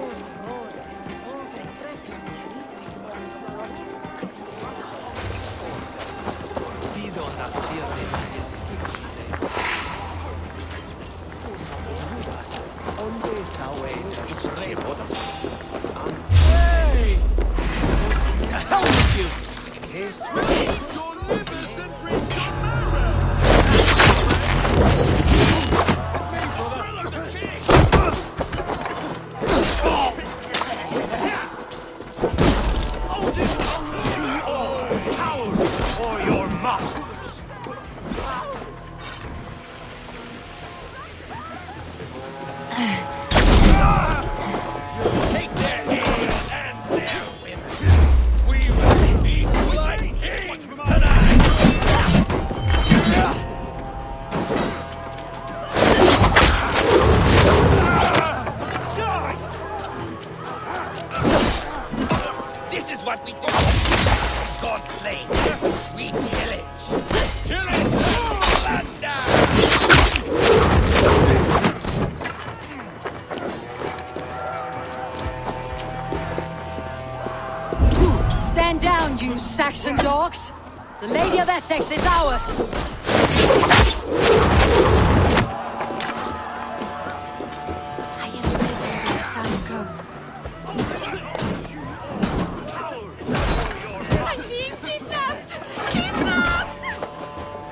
Hey! To hell with you! Yes, This is what we do! God slain. We pillage. Kill it! Stand down, you Saxon dogs! The Lady of Essexe is ours! I am ready when the time comes. I'm being kidnapped! Kidnapped!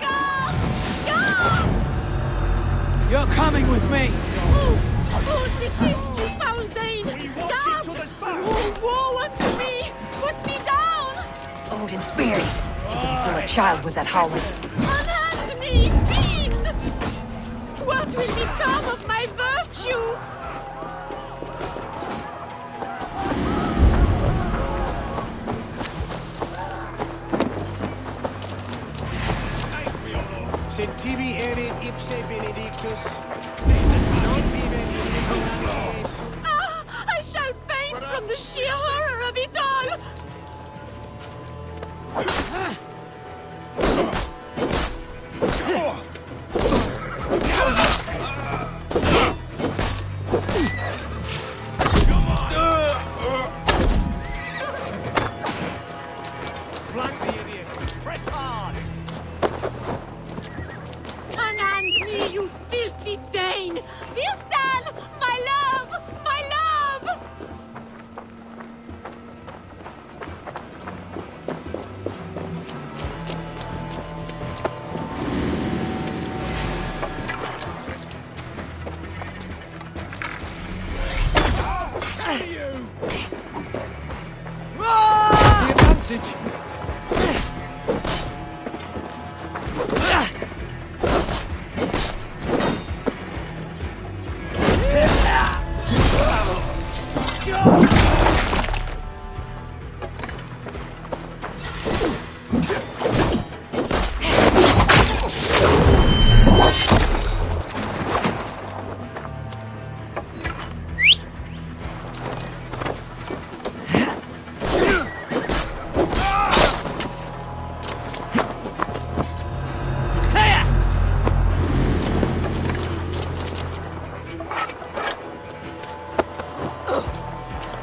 Guards! Guards! You're coming with me! Oh, this is too foul, Dane! Guards! Oh, woe unto me! Put me down! Odin's spear! You can kill a child with that howling. Unhand me, fiend! What will become of my virtue? Sed tibi erit ipse benedictus. Ah! I shall faint from the sheer horror of it all! Flank the idiot! Press hard! Unhand me, you filthy Dane! Birstand! My love! My love! The advantage!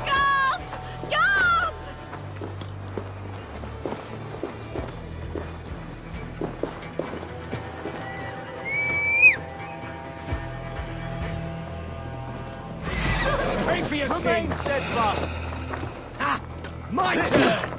Guards! Guards! Pray for your Remain sins! steadfast! Ah! My turn!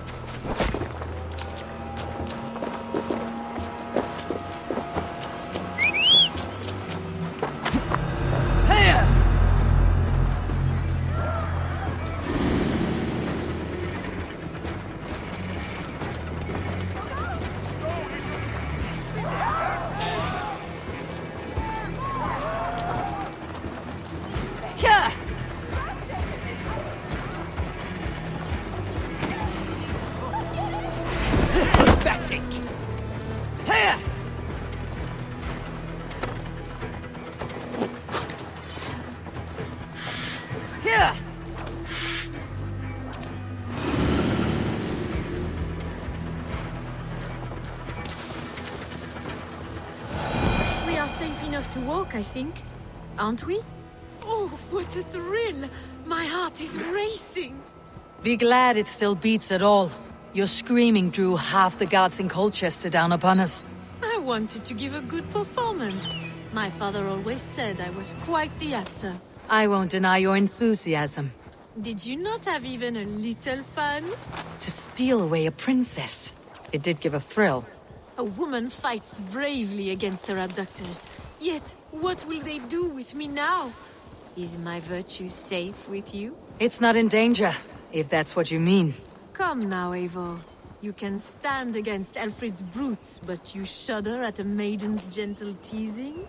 Pathetic! We are safe enough to walk, I think. Aren't we? Oh, what a thrill! My heart is racing! Be glad it still beats at all. Your screaming drew half the guards in Colchester down upon us. I wanted to give a good performance. My father always said I was quite the actor. I won't deny your enthusiasm. Did you not have even a little fun? To steal away a princess. It did give a thrill. A woman fights bravely against her abductors. Yet, what will they do with me now? Is my virtue safe with you? It's not in danger, if that's what you mean. Come now, Eivor. You can stand against Alfred's brutes, but you shudder at a maiden's gentle teasing?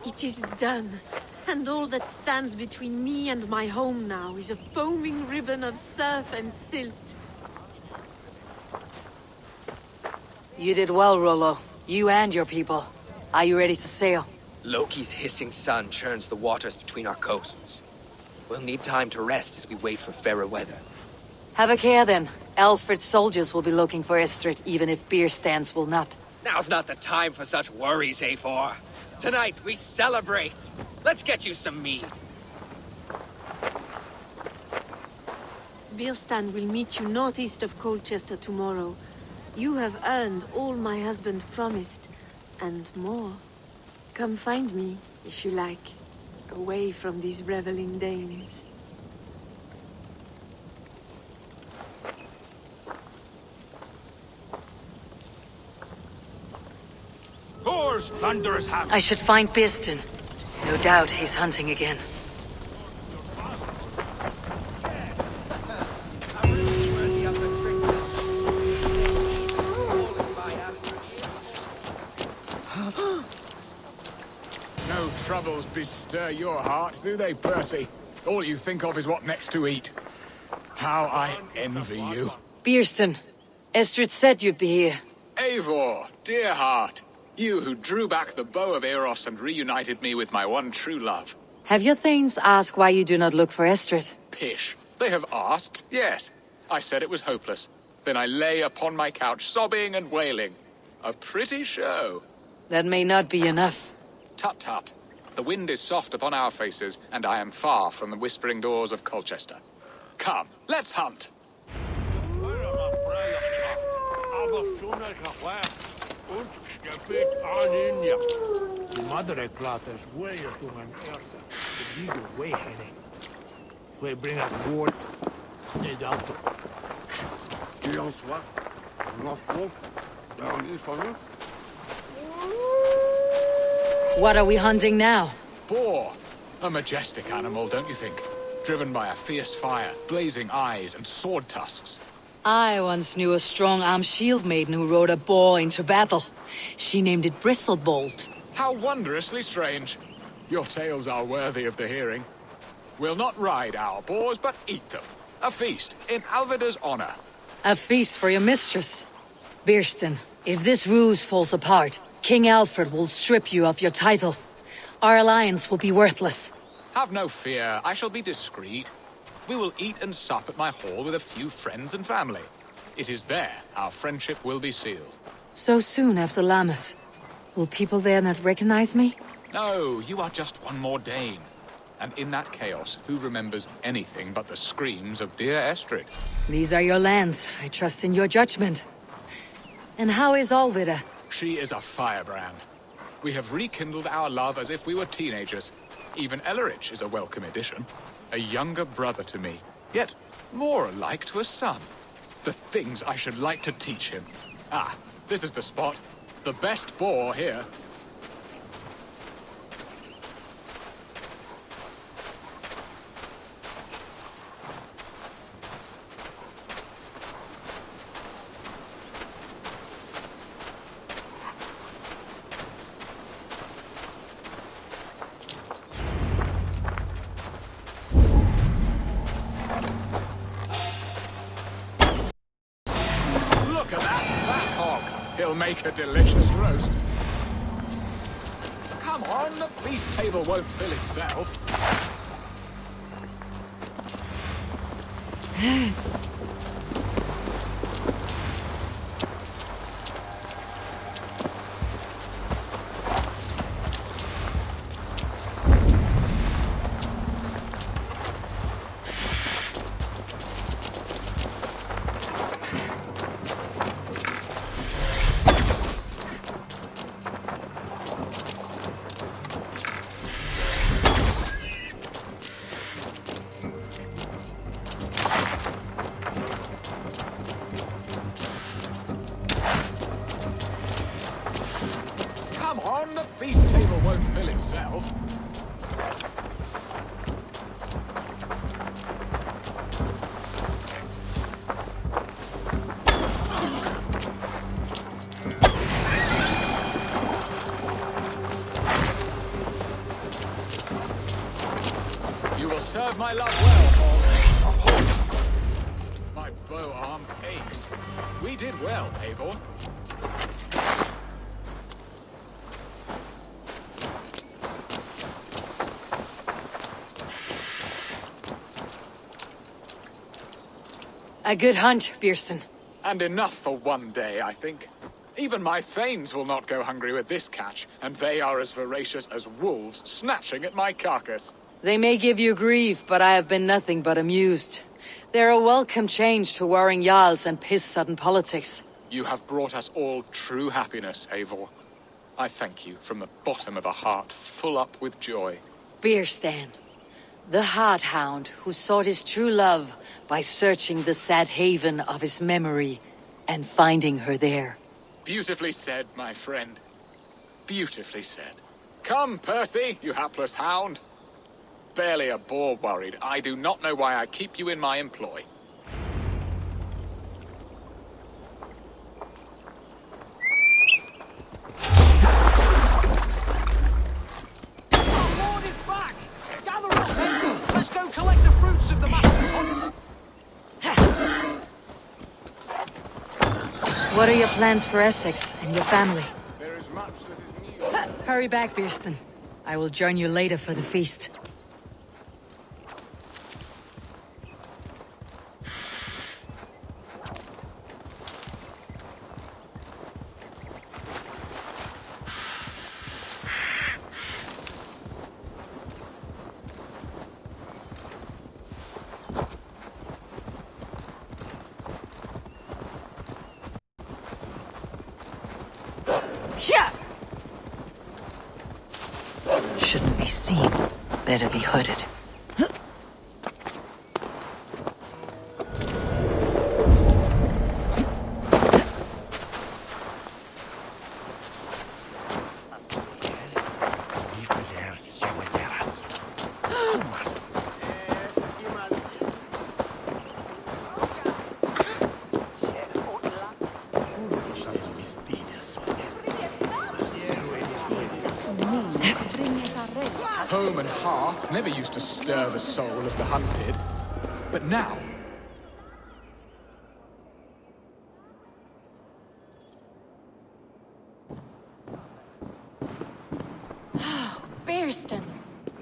It is done. And all that stands between me and my home now is a foaming ribbon of surf and silt. You did well, Rollo. You and your people. Are you ready to sail? Loki's hissing sun churns the waters between our coasts. We'll need time to rest as we wait for fairer weather. Have a care then. Alfred's soldiers will be looking for Estrid, even if Birstand's will not. Now's not the time for such worries, Eivor. Tonight, we celebrate. Let's get you some mead. Birstand will meet you northeast of Colchester tomorrow. You have earned all my husband promised, and more. Come find me, if you like, away from these reveling Danes. Thor's thunderous hammer! I should find Birstan. No doubt he's hunting again. No troubles bestir your heart, do they, Percy? All you think of is what next to eat. How I envy you. Birstan, Estrid said you'd be here. Eivor, dear heart. You who drew back the bow of Eros and reunited me with my one true love. Have your thanes asked why you do not look for Estrid? Pish. They have asked, yes. I said it was hopeless. Then I lay upon my couch, sobbing and wailing. A pretty show. That may not be enough. Tut tut. The wind is soft upon our faces, and I am far from the whispering doors of Colchester. Come, let's hunt. What are we hunting now? Boar. A majestic animal, don't you think? Driven by a fierce fire, blazing eyes, and sword tusks. I once knew a strong-armed shield maiden who rode a boar into battle. She named it Bristlebolt. How wondrously strange. Your tales are worthy of the hearing. We'll not ride our boars, but eat them. A feast, in Alvida's honor. A feast for your mistress. Birstan, if this ruse falls apart, King Alfred will strip you of your title. Our alliance will be worthless. Have no fear, I shall be discreet. We will eat and sup at my hall with a few friends and family. It is there our friendship will be sealed. So soon after Lammas. Will people there not recognize me? No, you are just one more Dane. And in that chaos, who remembers anything but the screams of dear Estrid? These are your lands. I trust in your judgment. And how is Alvida? She is a firebrand. We have rekindled our love as if we were teenagers. Even Ellerich is a welcome addition. A younger brother to me, yet more alike to a son. The things I should like to teach him. Ah, this is the spot. The best boar here. He'll make a delicious roast. Come on, the feast table won't fill itself. The feast table won't fill itself. will serve my love well, Paul. My bow arm aches. We did well, Eivor. A good hunt, Birstan. And enough for one day, I think. Even my thanes will not go hungry with this catch, and they are as voracious as wolves snatching at my carcass. They may give you grief, but I have been nothing but amused. They're a welcome change to warring jarls and piss-sudden politics. You have brought us all true happiness, Eivor. I thank you from the bottom of a heart full up with joy. Birstand, the Heart Hound who sought his true love by searching the sad haven of his memory and finding her there. Beautifully said, my friend. Beautifully said. Come, Percy, you hapless hound. Barely a boar worried. I do not know why I keep you in my employ. Our lord is back! Gather up, men! Let's go collect the fruits of the master's hunt! What are your plans for Essex and your family? There is much that is new. Hurry back, Birstan. I will join you later for the feast. Shouldn't be seen. Better be hooded. Home and hearth never used to stir the soul as the hunt did. But now... Birstan,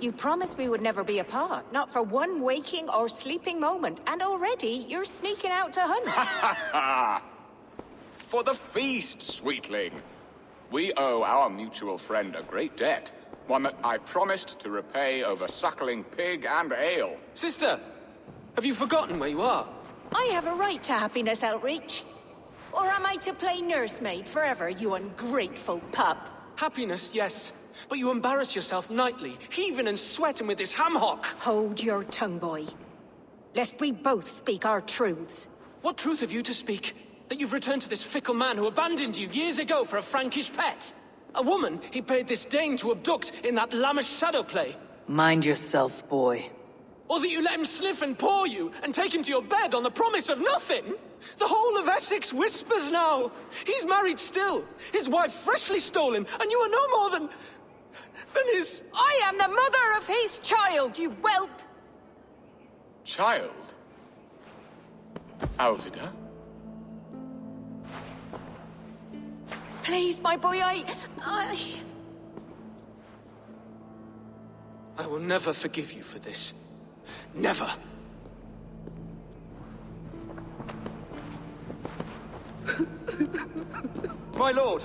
you promised we would never be apart, not for one waking or sleeping moment, and already you're sneaking out to hunt. For the feast, sweetling. We owe our mutual friend a great debt. One that I promised to repay over suckling pig and ale. Sister, have you forgotten where you are? I have a right to happiness outreach. Or am I to play nursemaid forever, you ungrateful pup? Happiness, yes. But you embarrass yourself nightly, heaving and sweating with this ham-hock. Hold your tongue, boy. Lest we both speak our truths. What truth have you to speak? That you've returned to this fickle man who abandoned you years ago for a Frankish pet? A woman he paid this Dane to abduct in that lammish shadow play? Mind yourself, boy. Or that you let him sniff and paw you, and take him to your bed on the promise of nothing? The whole of Essex whispers now. He's married still, his wife freshly stolen, and you are no more than his... I am the mother of his child, you whelp! Child? Alvida? Please, my boy, I will never forgive you for this. Never. My lord,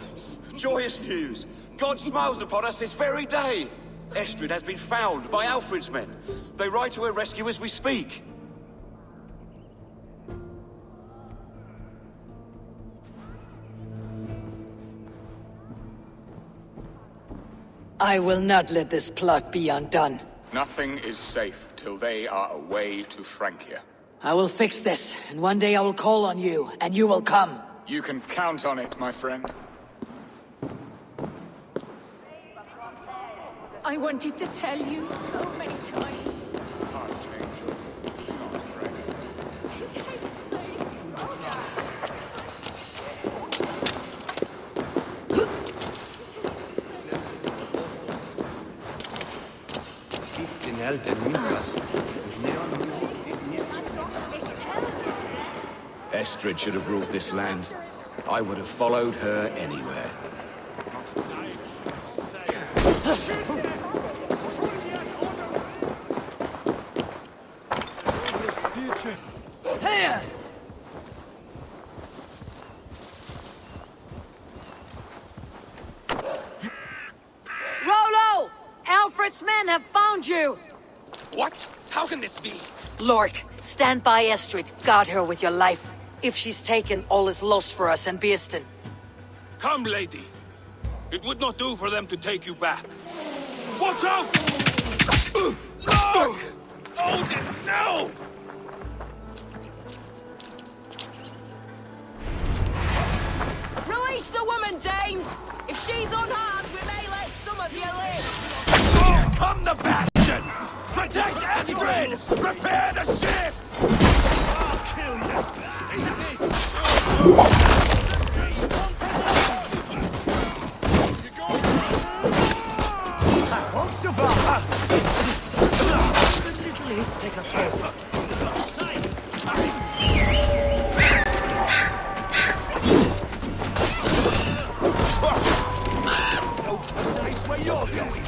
joyous news. God smiles upon us this very day. Estrid has been found by Alfred's men. They ride to her rescue as we speak. I will not let this plot be undone. Nothing is safe till they are away to Francia. I will fix this, and one day I will call on you, and you will come. You can count on it, my friend. I wanted to tell you so many times. Estrid should have ruled this land. I would have followed her anywhere. Here! Rollo! Alfred's men have found you! What? How can this be? Lork, stand by Estrid. Guard her with your life. If she's taken, all is lost for us and Birstand. Come, lady. It would not do for them to take you back. Watch out! No! Odin, no! Release the woman, Danes! If she's unharmed, we may let some of you live! Oh, come the bastards! Protect Estrid! Prepare the ship! I'll kill you! Where you're going?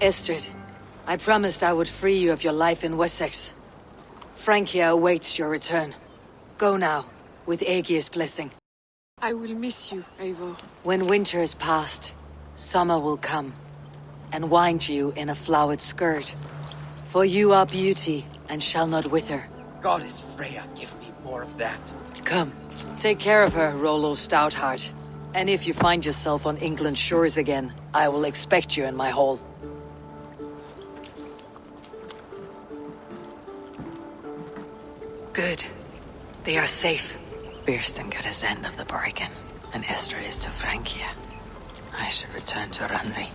Estrid, I promised I would free you of your life in Wessex. Francia awaits your return. Go now, with Aegir's blessing. I will miss you, Eivor. When winter is past, summer will come, and wind you in a flowered skirt. For you are beauty, and shall not wither. Goddess Freya, give me more of that. Come, take care of her, Rollo Stoutheart. And if you find yourself on England's shores again, I will expect you in my hall. Good. They are safe. Birstand got his end of the bargain, and Estrid is to Francia. I should return to Randvi.